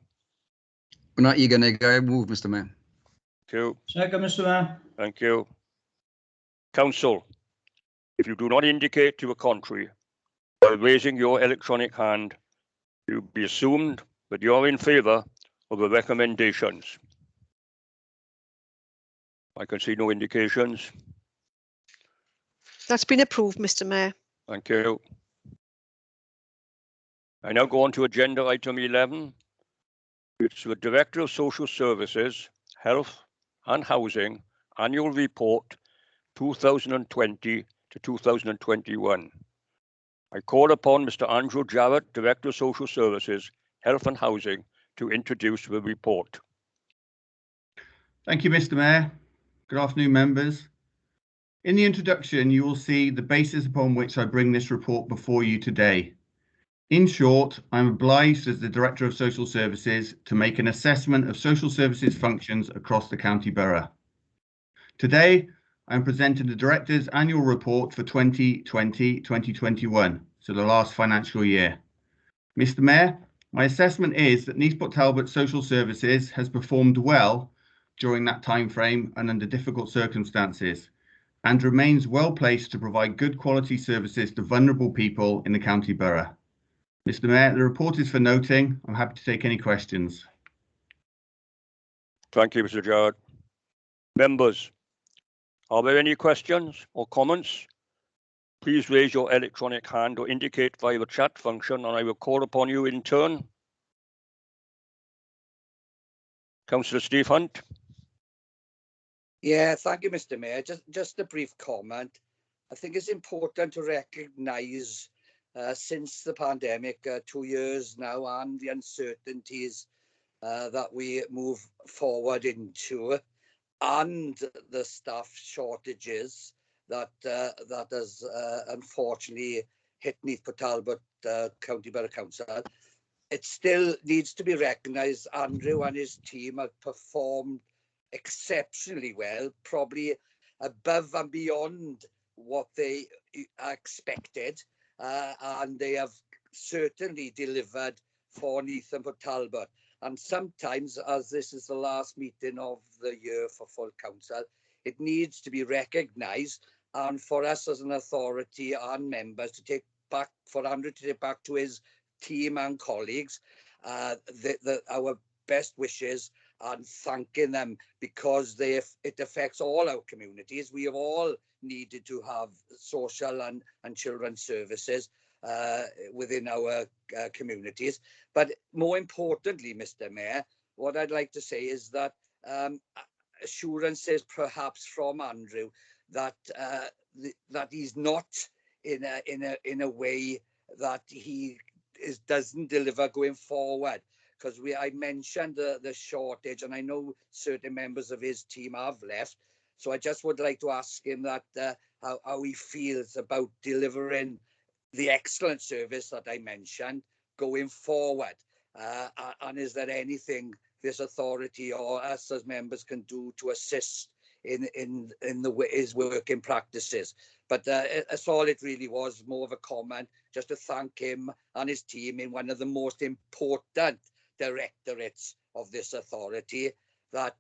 Hwnna i gynnig, I move, Mr. Mayor. Thank you. Second, Mr. Mayor. Thank you. Council, if you do not indicate to the contrary by raising your electronic hand, you will be assumed that you are in favour of the recommendations. I can see no indications. That's been approved, Mr. Mayor. Thank you. I now go on to agenda item 11. It's the Director of Social Services, Health and Housing Annual Report 2020 to 2021. I call upon Mr. Andrew Jarrett, Director of Social Services, Health and Housing, to introduce the report. Thank you, Mr. Mayor. Good afternoon, members. In the introduction, you will see the basis upon which I bring this report before you today. In short, I'm obliged as the Director of Social Services to make an assessment of social services functions across the County Borough. Today, I'm presenting the Director's annual report for 2020-2021, so the last financial year. Mr. Mayor, my assessment is that Neath Talbot Social Services has performed well during that time frame and under difficult circumstances, and remains well placed to provide good quality services to vulnerable people in the County Borough. Mr. Mayor, the report is for noting. I'm happy to take any questions. Thank you, Mr. Jarrett. Members, are there any questions or comments? Please raise your electronic hand or indicate via the chat function, and I will call upon you in turn. Councillor Steve Hunt. Yeah, thank you, Mr. Mayor. Just a brief comment. I think it's important to recognise since the pandemic, 2 years now, and the uncertainties that we move forward into, and the staff shortages that has unfortunately hit Neath Talbot County Borough Council. It still needs to be recognised. Andrew and his team have performed exceptionally well, probably above and beyond what they expected, and they have certainly delivered for Neath and for Talbot. And sometimes, as this is the last meeting of the year for full council, it needs to be recognised, and for us as an authority and members to take back, for Andrew to take back to his team and colleagues our best wishes and thanking them, because it affects all our communities. We have all needed to have social and children's services within our communities. But more importantly, Mr. Mayor, what I'd like to say is that assurances perhaps from Andrew that that he's not in a way that he doesn't deliver going forward. Because I mentioned the shortage, and I know certain members of his team have left. So I just would like to ask him that how he feels about delivering the excellent service that I mentioned going forward. And is there anything this authority or us as members can do to assist in his working practices? But that's all it really was, more of a comment, just to thank him and his team in one of the most important directorates of this authority that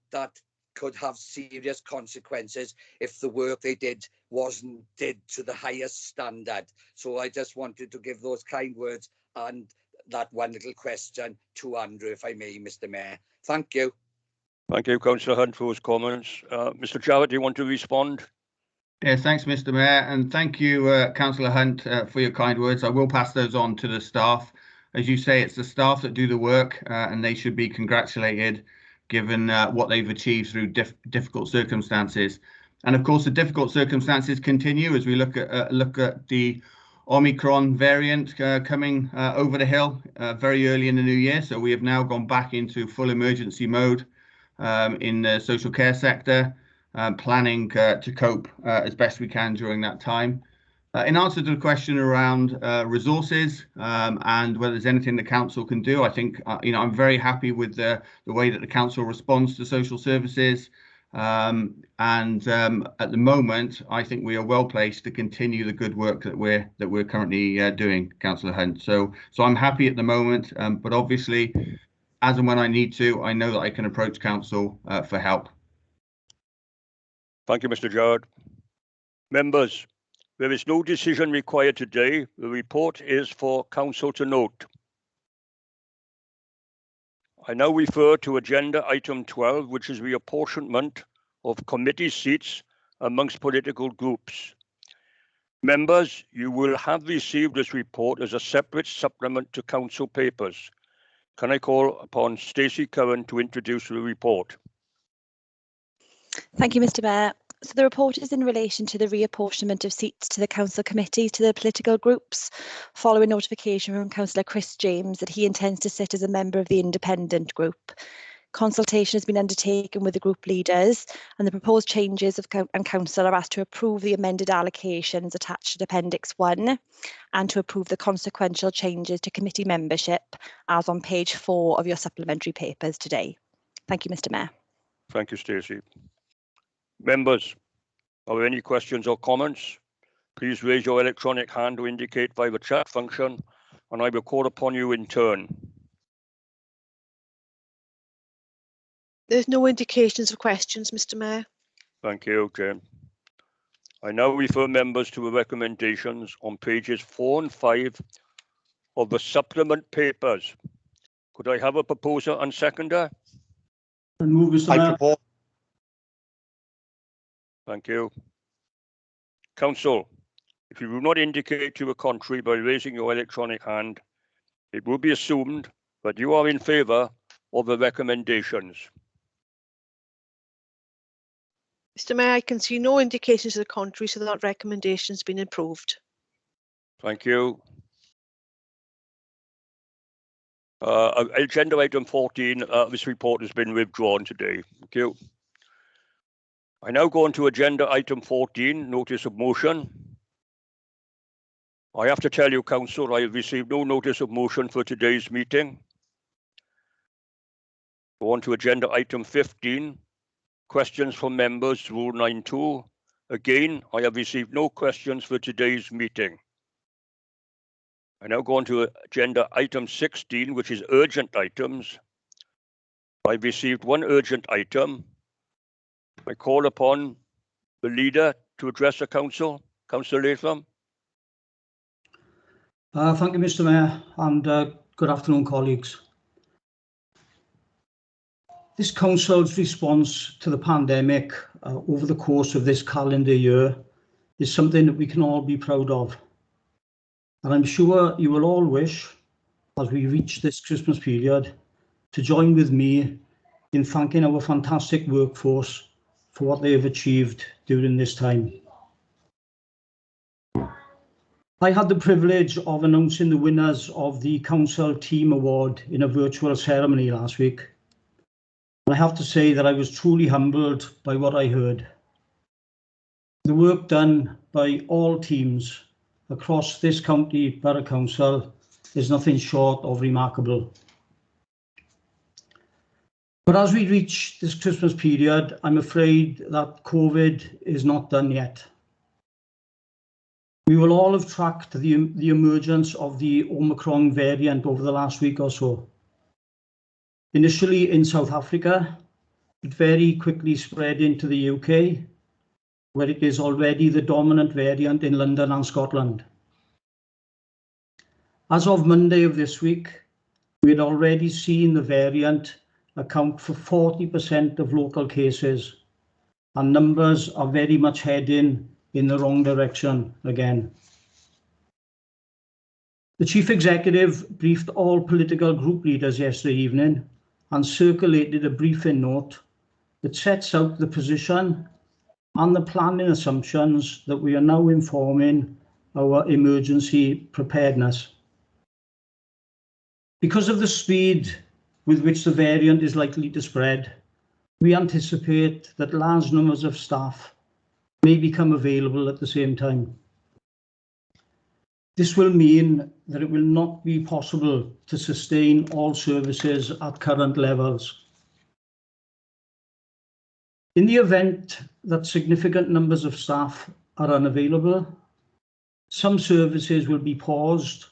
could have serious consequences if the work they did wasn't did to the highest standard. So I just wanted to give those kind words and that one little question to Andrew, if I may, Mr. Mayor. Thank you. Thank you, Councillor Hunt, for those comments. Mr. Jarrett, do you want to respond? Yeah, thanks, Mr. Mayor, and thank you, Councillor Hunt, for your kind words. I will pass those on to the staff. As you say, it's the staff that do the work, and they should be congratulated, given what they've achieved through difficult circumstances. And of course, the difficult circumstances continue as we look at the Omicron variant coming over the hill very early in the new year. So we have now gone back into full emergency mode in the social care sector, planning to cope as best we can during that time. In answer to the question around resources and whether there's anything the council can do, I think I'm very happy with the way that the council responds to social services, and at the moment I think we are well placed to continue the good work that we're currently doing, Councillor Hunt. So I'm happy at the moment, but obviously, as and when I need to, I know that I can approach council for help. Thank you, Mr. Jarrett. Members, there is no decision required today. The report is for council to note. I now refer to agenda item 12, which is the apportionment of committee seats amongst political groups. Members, you will have received this report as a separate supplement to council papers. Can I call upon Stacey Curran to introduce the report? Thank you, Mr. Mayor. So the report is in relation to the reapportionment of seats to the council committees to the political groups, following notification from Councillor Chris James that he intends to sit as a member of the independent group. Consultation has been undertaken with the group leaders, and the proposed changes and council are asked to approve the amended allocations attached to Appendix 1 and to approve the consequential changes to committee membership as on page 4 of your supplementary papers today. Thank you, Mr. Mayor. Thank you, Stacey. Members, are there any questions or comments? Please raise your electronic hand to indicate via the chat function, and I will call upon you in turn. There's no indications of questions, Mr. Mayor. Thank you, Jane. I now refer members to the recommendations on pages 4 and 5 of the supplement papers. Could I have a proposer and seconder? I move, Mr. Mayor. Support. Thank you. Council, if you do not indicate you are contrary by raising your electronic hand, it will be assumed that you are in favour of the recommendations. Mr. Mayor, I can see no indications to the contrary, so that recommendation has been approved. Thank you. Agenda item 14, this report has been withdrawn today. Thank you. I now go on to agenda item 14, notice of motion. I have to tell you, Council, I have received no notice of motion for today's meeting. Go on to agenda item 15, questions from members, Rule 9.2. Again, I have received no questions for today's meeting. I now go on to agenda item 16, which is urgent items. I've received one urgent item. I call upon the leader to address the council. Councillor Latham. Thank you, Mr. Mayor, and good afternoon, colleagues. This council's response to the pandemic over the course of this calendar year is something that we can all be proud of. And I'm sure you will all wish, as we reach this Christmas period, to join with me in thanking our fantastic workforce for what they have achieved during this time. I had the privilege of announcing the winners of the Council Team Award in a virtual ceremony last week. And I have to say that I was truly humbled by what I heard. The work done by all teams across this county borough council is nothing short of remarkable. But as we reach this Christmas period, I'm afraid that COVID is not done yet. We will all have tracked the emergence of the Omicron variant over the last week or so. Initially in South Africa, it very quickly spread into the UK, where it is already the dominant variant in London and Scotland. As of Monday of this week, we had already seen the variant account for 40% of local cases, and numbers are very much heading in the wrong direction again. The Chief Executive briefed all political group leaders yesterday evening and circulated a briefing note that sets out the position and the planning assumptions that we are now informing our emergency preparedness. Because of the speed with which the variant is likely to spread, we anticipate that large numbers of staff may become available at the same time. This will mean that it will not be possible to sustain all services at current levels. In the event that significant numbers of staff are unavailable, some services will be paused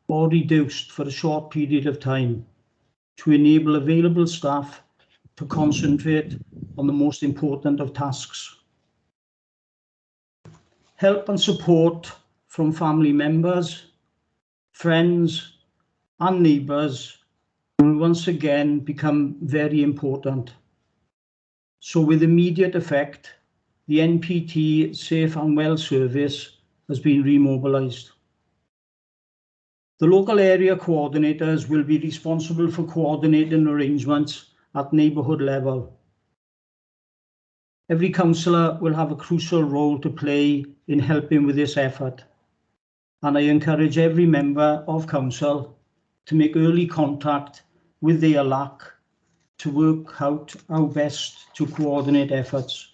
or reduced for a short period of time to enable available staff to concentrate on the most important of tasks. Help and support from family members, friends, and neighbours will once again become very important. So with immediate effect, the NPT Safe and Well service has been remobilised. The local area coordinators will be responsible for coordinating arrangements at neighbourhood level. Every councillor will have a crucial role to play in helping with this effort, and I encourage every member of council to make early contact with their LAC to work out how best to coordinate efforts.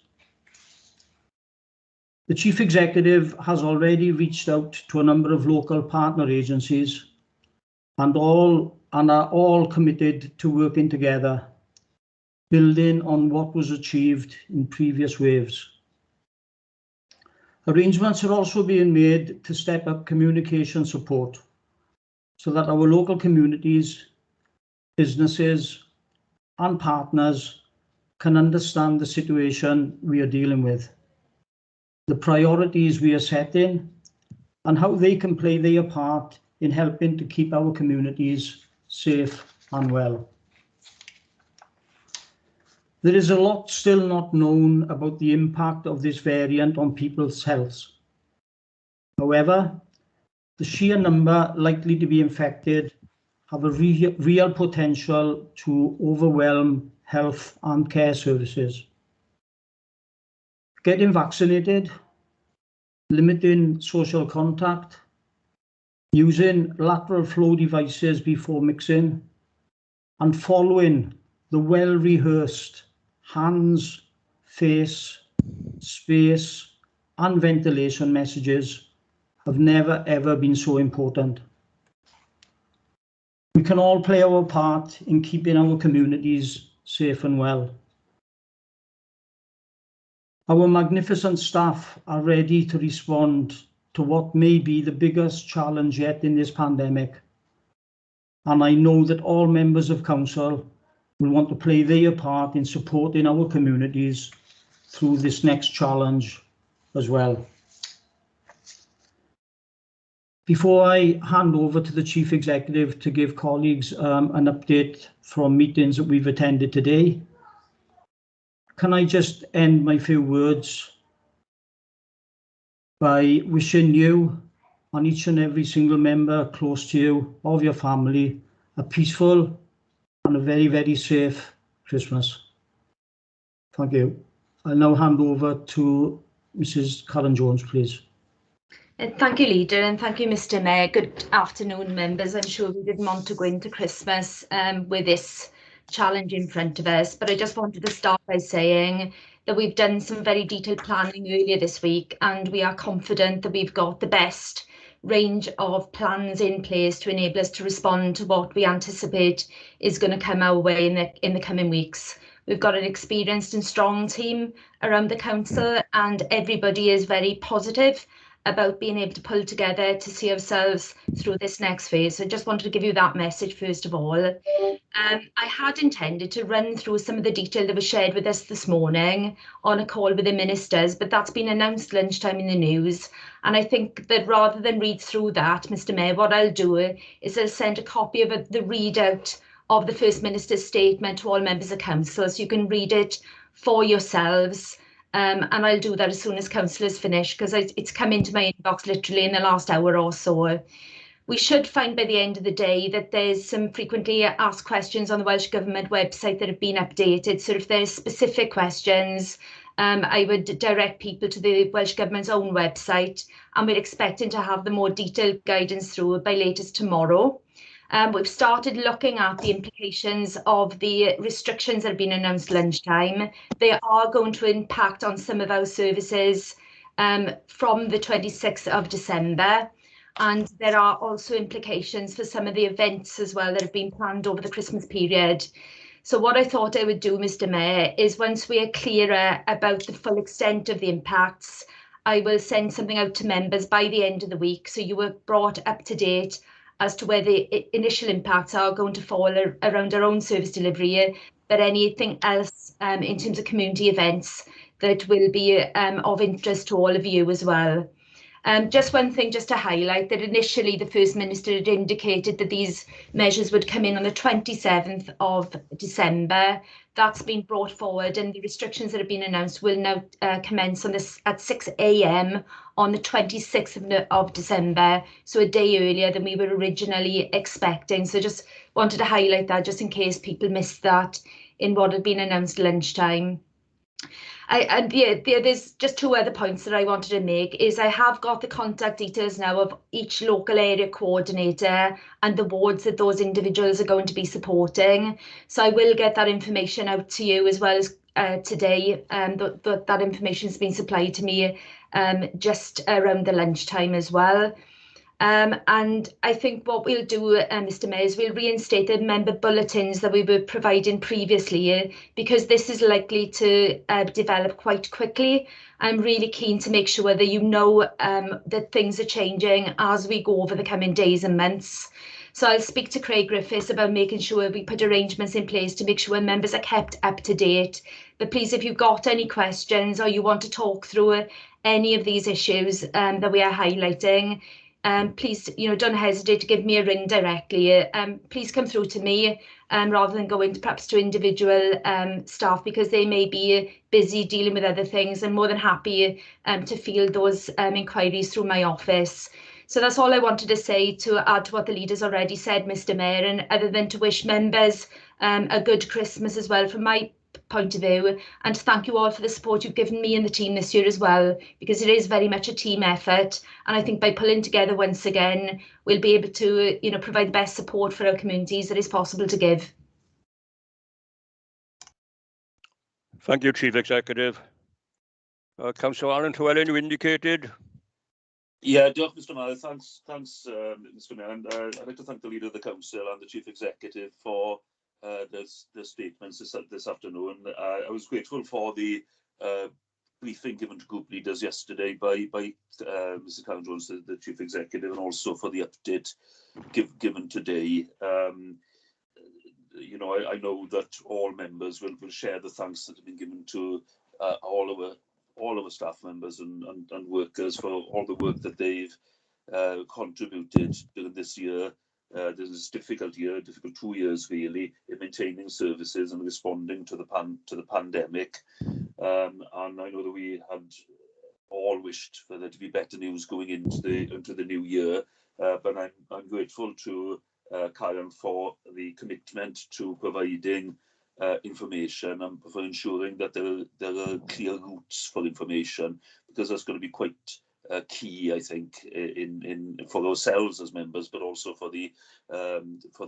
The Chief Executive has already reached out to a number of local partner agencies and are all committed to working together, building on what was achieved in previous waves. Arrangements are also being made to step up communication support so that our local communities, businesses, and partners can understand the situation we are dealing with, the priorities we are setting, and how they can play their part in helping to keep our communities safe and well. There is a lot still not known about the impact of this variant on people's health. However, the sheer number likely to be infected have a real potential to overwhelm health and care services. Getting vaccinated, limiting social contact, using lateral flow devices before mixing, and following the well-rehearsed hands, face, space, and ventilation messages have never ever been so important. We can all play our part in keeping our communities safe and well. Our magnificent staff are ready to respond to what may be the biggest challenge yet in this pandemic. And I know that all members of council will want to play their part in supporting our communities through this next challenge as well. Before I hand over to the Chief Executive to give colleagues an update from meetings that we've attended today, can I just end my few words by wishing you and each and every single member close to you of your family a peaceful and a very, very safe Christmas. Thank you. I'll now hand over to Mrs. Karen Jones, please. Thank you, Leader, and thank you, Mr. Mayor. Good afternoon, members. I'm sure we didn't want to go into Christmas with this challenge in front of us, but I just wanted to start by saying that we've done some very detailed planning earlier this week, and we are confident that we've got the best range of plans in place to enable us to respond to what we anticipate is going to come our way in the coming weeks. We've got an experienced and strong team around the council, and everybody is very positive about being able to pull together to see ourselves through this next phase. So I just wanted to give you that message first of all. I had intended to run through some of the detail that was shared with us this morning on a call with the ministers, but that's been announced lunchtime in the news. And I think that rather than read through that, Mr. Mayor, what I'll do is I'll send a copy of the readout of the First Minister's statement to all members of council, so you can read it for yourselves. And I'll do that as soon as council is finished, because it's come into my inbox literally in the last hour or so. We should find by the end of the day that there's some frequently asked questions on the Welsh Government website that have been updated. So if there's specific questions, I would direct people to the Welsh Government's own website, and we're expecting to have the more detailed guidance through by latest tomorrow. We've started looking at the implications of the restrictions that have been announced lunchtime. They are going to impact on some of our services from the 26th of December. And there are also implications for some of the events as well that have been planned over the Christmas period. So what I thought I would do, Mr. Mayor, is once we are clearer about the full extent of the impacts, I will send something out to members by the end of the week, so you were brought up to date as to where the initial impacts are going to fall around our own service delivery, but anything else in terms of community events that will be of interest to all of you as well. Just one thing just to highlight, that initially the First Minister had indicated that these measures would come in on the 27th of December. That's been brought forward, and the restrictions that have been announced will now commence on this at 6 a.m. on the 26th of December, so a day earlier than we were originally expecting. So just wanted to highlight that just in case people missed that in what had been announced lunchtime. There's just two other points that I wanted to make. Is I have got the contact details now of each local area coordinator and the wards that those individuals are going to be supporting. So I will get that information out to you as well as today. That information has been supplied to me just around the lunchtime as well. And I think what we'll do, Mr. Mayor, is we'll reinstate the member bulletins that we were providing previously, because this is likely to develop quite quickly. I'm really keen to make sure that you know that things are changing as we go over the coming days and months. So I'll speak to Craig Griffiths about making sure we put arrangements in place to make sure members are kept up to date. But please, if you've got any questions or you want to talk through any of these issues that we are highlighting, please, don't hesitate to give me a ring directly. Please come through to me rather than going perhaps to individual staff, because they may be busy dealing with other things. I'm more than happy to field those inquiries through my office. So that's all I wanted to say, to add to what the leader's already said, Mr. Mayor, and other than to wish members a good Christmas as well from my point of view, and thank you all for the support you've given me and the team this year as well, because it is very much a team effort, and I think by pulling together once again we'll be able to provide the best support for our communities that is possible to give. Thank you, Chief Executive. Councillor Alan Llewellyn, you indicated. Yeah, Mr. Mayor. Thanks, Mr. Mayor. And I'd like to thank the Leader of the Council and the Chief Executive for the statements this afternoon. I was grateful for the briefing given to group leaders yesterday by Mr. Karen Jones, the Chief Executive, and also for the update given today. I know that all members will share the thanks that have been given to all of our staff members and workers for all the work that they've contributed during this year. This is a difficult 2 years really, in maintaining services and responding to the pandemic. And I know that we had all wished for there to be better news going into the new year, but I'm grateful to Karen for the commitment to providing information and for ensuring that there are clear routes for information, because that's going to be quite key, I think, in for ourselves as members, but also for the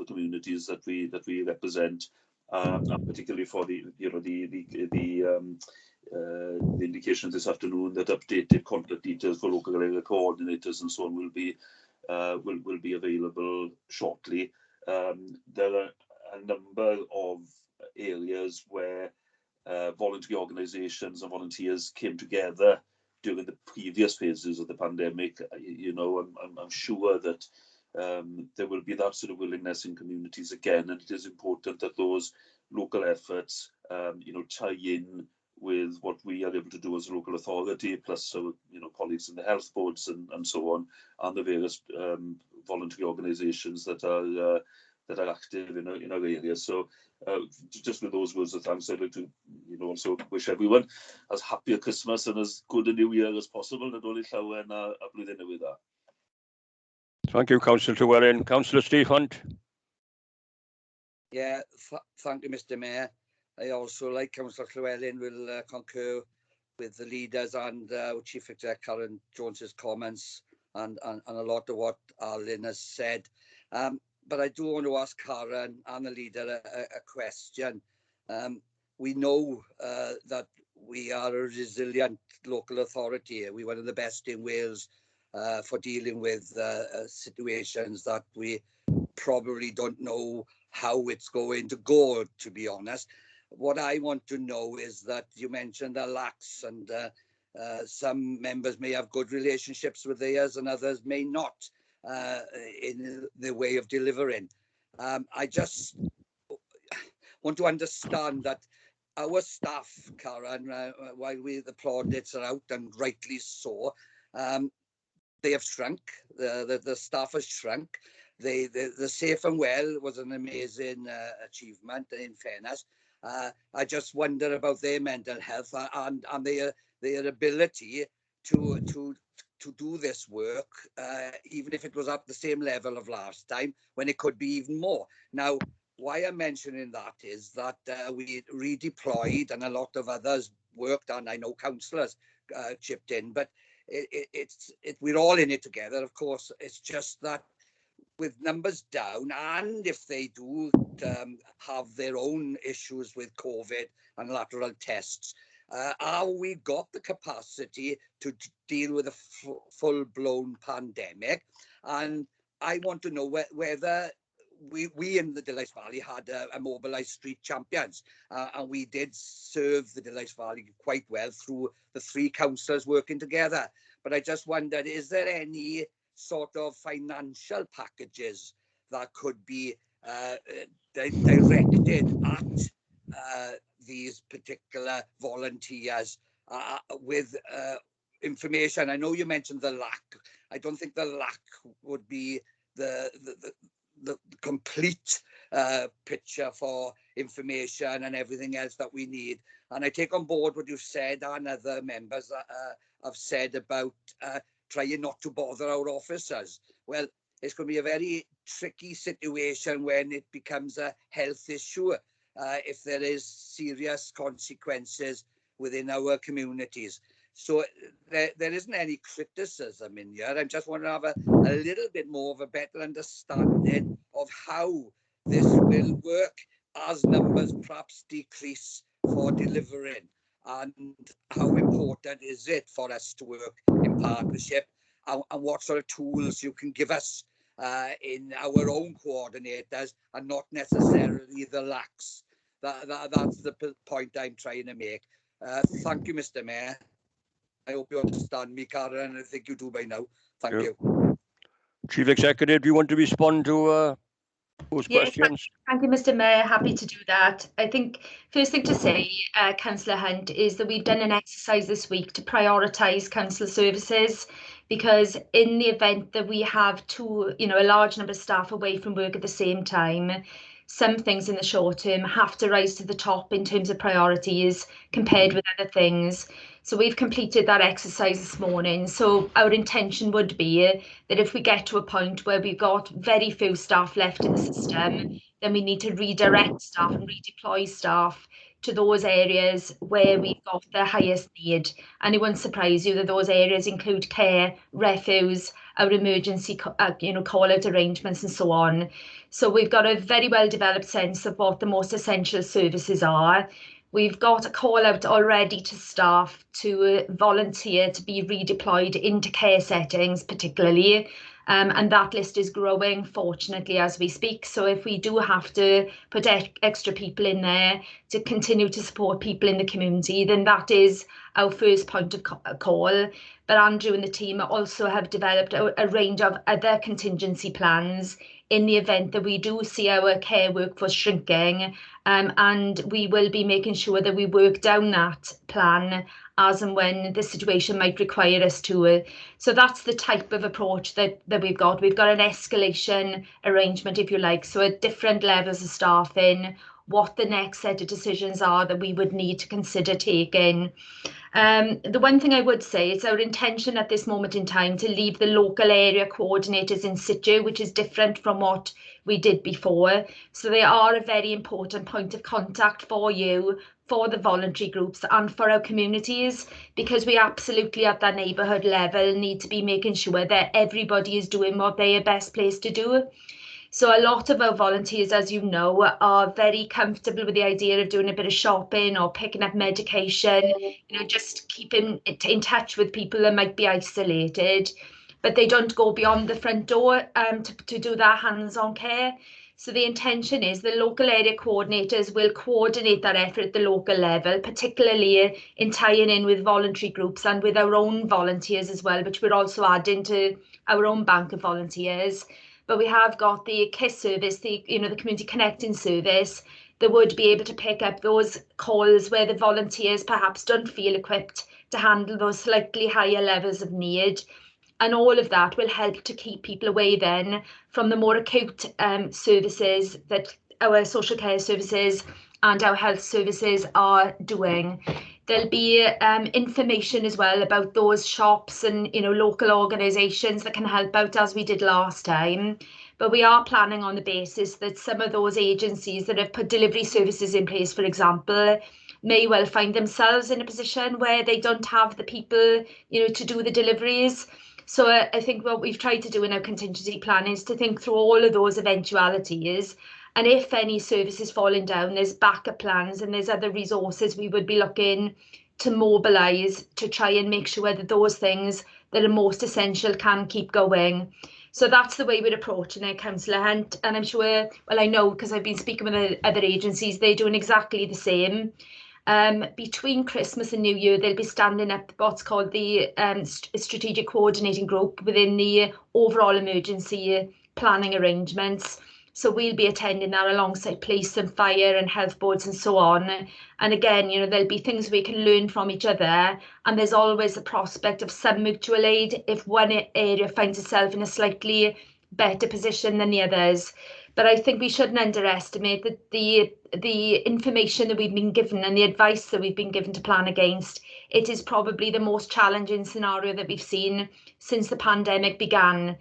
communities that we represent, and particularly for the indications this afternoon that updated contact details for local area coordinators and so on will be available shortly. There are a number of areas where voluntary organisations and volunteers came together during the previous phases of the pandemic. I'm sure that there will be that sort of willingness in communities again, and it is important that those local efforts, tie in with what we are able to do as a local authority, plus our, colleagues in the health boards and so on, and the various voluntary organisations that are active in our area. So just with those words of thanks, I'd like to also wish everyone as happy a Christmas and as good a new year as possible, and only llawer a blwyddyn newydd dda. Thank you, Councillor Llewellyn. Councillor Steve Hunt. Yeah, thank you, Mr. Mayor. I also, like Councillor Llewellyn, will concur with the leaders and Chief Executive Karen Jones's comments and a lot of what Alan has said. But I do want to ask Karen and the leader a question. We know that we are a resilient local authority. We're one of the best in Wales for dealing with situations that we probably don't know how it's going to go, to be honest. What I want to know is that you mentioned a lax, and some members may have good relationships with theirs and others may not in the way of delivering. I just want to understand that our staff, Karen, while the plaudits are out, and rightly so, they have shrunk. The staff has shrunk. The Safe and Well was an amazing achievement, in fairness. I just wonder about their mental health and their ability to do this work, even if it was at the same level of last time, when it could be even more. Now, why I'm mentioning that is that we redeployed, and a lot of others worked, and I know councillors chipped in, but we're all in it together. Of course, it's just that with numbers down, and if they do have their own issues with COVID and lateral tests, are we got the capacity to deal with a full-blown pandemic? And I want to know whether we in the Delight Valley had a mobilised street champions, and we did serve the Delight Valley quite well through the three councillors working together. But I just wondered, is there any sort of financial packages that could be directed at these particular volunteers with information. I know you mentioned the lack. I don't think the lack would be the complete picture for information and everything else that we need. And I take on board what you've said, and other members have said about trying not to bother our officers. Well, it's going to be a very tricky situation when it becomes a health issue, if there is serious consequences within our communities. So there isn't any criticism in here. I just want to have a little bit more of a better understanding of how this will work as numbers perhaps decrease for delivering, and how important is it for us to work in partnership, and what sort of tools you can give us in our own coordinators, and not necessarily the lacks. That's the point I'm trying to make. Thank you, Mr. Mayor. I hope you understand me, Karen. I think you do by now. Thank you. Chief Executive, do you want to respond to those questions? Thank you, Mr. Mayor. Happy to do that. I think first thing to say, Councillor Hunt, is that we've done an exercise this week to prioritise council services, because in the event that we have a large number of staff away from work at the same time, some things in the short term have to rise to the top in terms of priorities compared with other things. So we've completed that exercise this morning. So our intention would be that if we get to a point where we've got very few staff left in the system, then we need to redirect staff and redeploy staff to those areas where we've got the highest need. And it won't surprise you that those areas include care, refuse, our emergency call-out arrangements and so on. So we've got a very well developed sense of what the most essential services are. We've got a call out already to staff to volunteer to be redeployed into care settings particularly, and that list is growing fortunately as we speak. So if we do have to put extra people in there to continue to support people in the community, then that is our first point of call. But Andrew and the team also have developed a range of other contingency plans in the event that we do see our care workforce shrinking, and we will be making sure that we work down that plan as and when the situation might require us to. So that's the type of approach that we've got. We've got an escalation arrangement, if you like, so at different levels of staffing, what the next set of decisions are that we would need to consider taking. The one thing I would say, it's our intention at this moment in time to leave the local area coordinators in situ, which is different from what we did before. So they are a very important point of contact for you, for the voluntary groups and for our communities, because we absolutely at that neighbourhood level need to be making sure that everybody is doing what they are best placed to do. So a lot of our volunteers, as you know, are very comfortable with the idea of doing a bit of shopping or picking up medication, just keeping in touch with people that might be isolated, but they don't go beyond the front door to do their hands-on care. So the intention is the local area coordinators will coordinate that effort at the local level, particularly in tying in with voluntary groups and with our own volunteers as well, which we're also adding to our own bank of volunteers. But we have got the KISS service, the community connecting service, that would be able to pick up those calls where the volunteers perhaps don't feel equipped to handle those slightly higher levels of need. And all of that will help to keep people away then from the more acute services that our social care services and our health services are doing. There'll be information as well about those shops and local organisations that can help out as we did last time. But we are planning on the basis that some of those agencies that have put delivery services in place, for example, may well find themselves in a position where they don't have the people to do the deliveries. So I think what we've tried to do in our contingency plan is to think through all of those eventualities. And if any service is falling down, there's backup plans and there's other resources we would be looking to mobilise to try and make sure that those things that are most essential can keep going. So that's the way we're approaching it, Councillor Hunt. And I'm sure, well, I know because I've been speaking with other agencies, they're doing exactly the same. Between Christmas and New Year, they'll be standing up what's called the strategic coordinating group within the overall emergency planning arrangements. So we'll be attending that alongside police and fire and health boards and so on. And again, you know, there'll be things we can learn from each other. And there's always the prospect of some mutual aid if one area finds itself in a slightly better position than the others. But I think we shouldn't underestimate that the information that we've been given and the advice that we've been given to plan against. It is probably the most challenging scenario that we've seen since the pandemic began.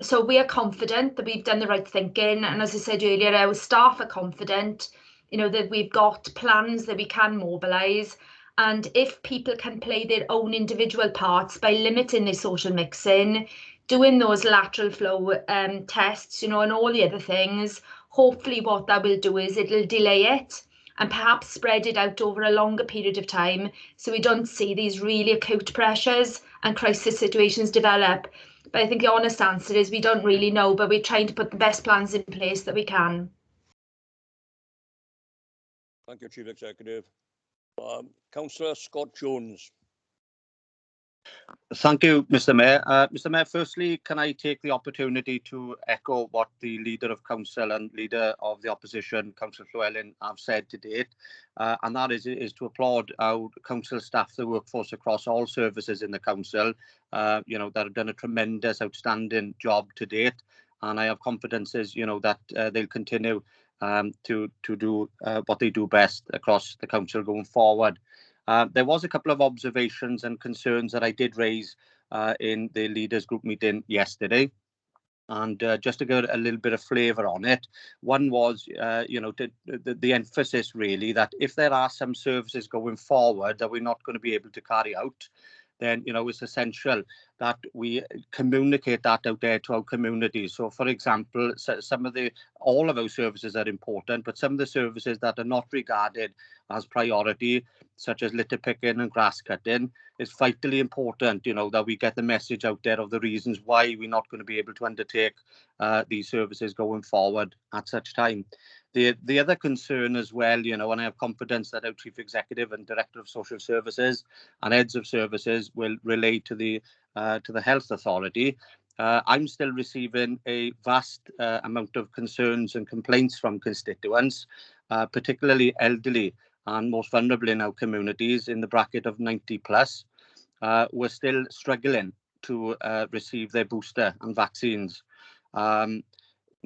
So we are confident that we've done the right thinking. And as I said earlier, our staff are confident, you know, that we've got plans that we can mobilise. And if people can play their own individual parts by limiting their social mixing, doing those lateral flow tests, you know, and all the other things, hopefully what that will do is it'll delay it and perhaps spread it out over a longer period of time so we don't see these really acute pressures and crisis situations develop. But I think the honest answer is we don't really know, but we're trying to put the best plans in place that we can. Thank you, Chief Executive. Councillor Scott Jones. Thank you, Mr. Mayor. Mr. Mayor, firstly, can I take the opportunity to echo what the Leader of Council and Leader of the Opposition, Councillor Llewellyn, have said to date, and that is to applaud our council staff, the workforce across all services in the council, you know, that have done a tremendous, outstanding job to date, and I have confidence, you know, that they'll continue to do what they do best across the council going forward. There was a couple of observations and concerns that I did raise in the leaders group meeting yesterday. And just to get a little bit of flavour on it, one was, you know, the emphasis really that if there are some services going forward that we're not going to be able to carry out, then, you know, it's essential that we communicate that out there to our communities. So, for example, all of our services are important, but some of the services that are not regarded as priority, such as litter picking and grass cutting, it's vitally important, you know, that we get the message out there of the reasons why we're not going to be able to undertake these services going forward at such time. The other concern as well, you know, and I have confidence that our Chief Executive and Director of Social Services and Heads of Services will relay to the Health Authority. I'm still receiving a vast amount of concerns and complaints from constituents, particularly elderly and most vulnerable in our communities in the bracket of 90 plus. We're still struggling to receive their booster and vaccines.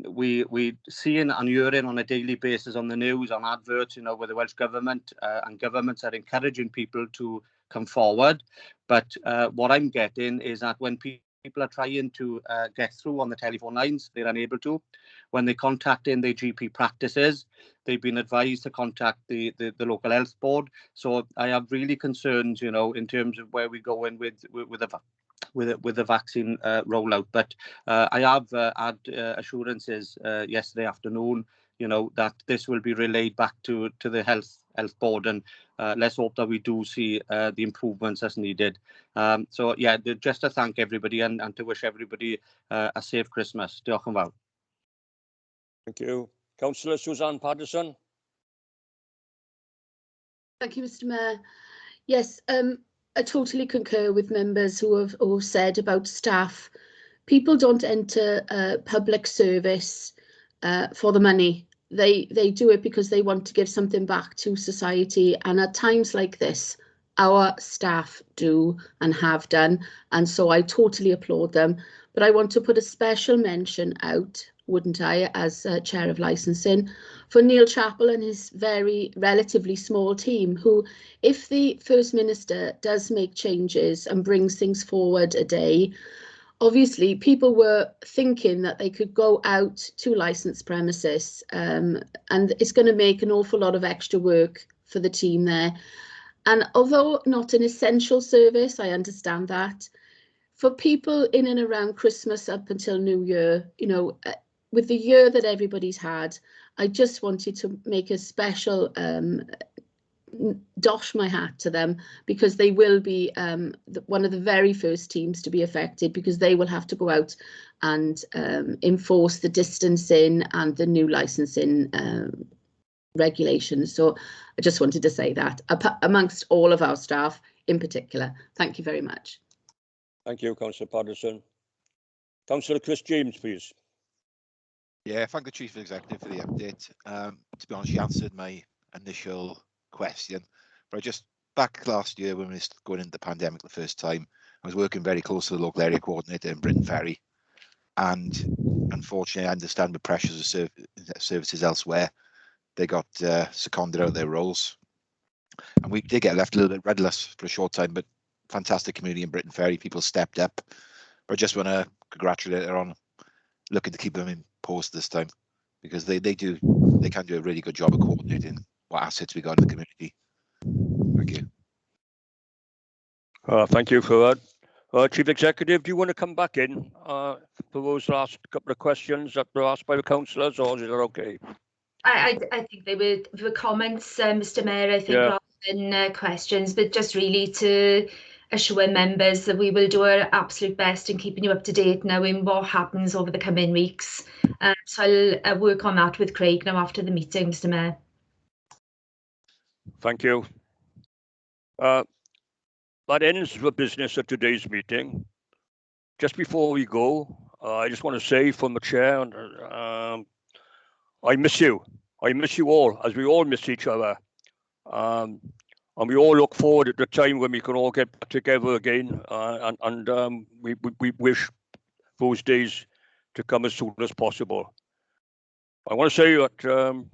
We seeing and hearing on a daily basis on the news, on adverts, you know, where the Welsh Government and governments are encouraging people to come forward. But what I'm getting is that when people are trying to get through on the telephone lines, they're unable to. When they contact in their GP practices, they've been advised to contact the local health board. So I have really concerns, you know, in terms of where we go in with the vaccine rollout. But I have had assurances yesterday afternoon, you know, that this will be relayed back to the health board, and let's hope that we do see the improvements as needed. So yeah, just to thank everybody and to wish everybody a safe Christmas. Diolch yn fawr. Thank you. Councillor Suzanne Patterson. Thank you, Mr. Mayor. Yes, I totally concur with members who have said about staff. People don't enter public service for the money. They do it because they want to give something back to society. And at times like this, our staff do and have done. And so I totally applaud them. But I want to put a special mention out, wouldn't I, as Chair of Licensing, for Neil Chappell and his very relatively small team, who, if the First Minister does make changes and brings things forward a day, obviously people were thinking that they could go out to licensed premises, and it's going to make an awful lot of extra work for the team there. And although not an essential service, I understand that, for people in and around Christmas up until New Year, you know, with the year that everybody's had, I just wanted to make a special dosh my hat to them, because they will be one of the very first teams to be affected, because they will have to go out and enforce the distancing and the new licensing regulations. So I just wanted to say that amongst all of our staff in particular. Thank you very much. Thank you, Councillor Patterson. Councillor Chris James, please. Yeah, thank the Chief Executive for the update. To be honest, she answered my initial question, but I just, back last year when we were going into the pandemic the first time, I was working very close to the local area coordinator in Britain Ferry, and unfortunately I understand the pressures of services elsewhere. They got seconded out of their roles, and we did get left a little bit rudderless for a short time, but fantastic community in Britain Ferry, people stepped up. But I just want to congratulate her on looking to keep them in post this time, because they can do a really good job of coordinating what assets we got in the community. Thank you. Thank you for that. Chief Executive, do you want to come back in for those last couple of questions that were asked by the councillors, or is it okay? I think they were comments, Mr. Mayor, I think, rather than questions, but just really to assure members that we will do our absolute best in keeping you up to date, knowing what happens over the coming weeks. So I'll work on that with Craig now after the meeting, Mr. Mayor. Thank you. That ends the business of today's meeting. Just before we go, I just want to say from the chair, I miss you. I miss you all, as we all miss each other. And we all look forward at the time when we can all get back together again. We wish those days to come as soon as possible. I want to say that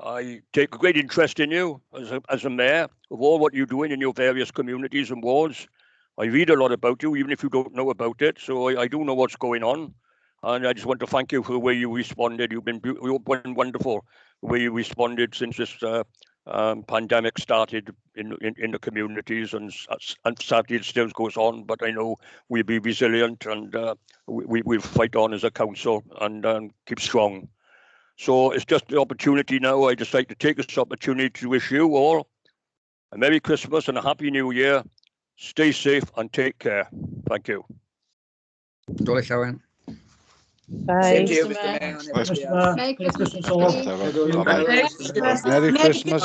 I take a great interest in you as a mayor, of all what you're doing in your various communities and wards. I read a lot about you, even if you don't know about it. So I do know what's going on. And I just want to thank you for the way you responded. You've been wonderful, the way you responded since this pandemic started in the communities, and sadly it still goes on. But I know we'll be resilient, and we'll fight on as a council and keep strong. So it's just the opportunity now. I just like to take this opportunity to wish you all a Merry Christmas and a Happy New Year. Stay safe and take care. Thank you. Bye. Same to you, Mr. Mayor. Merry Christmas all. Merry Christmas.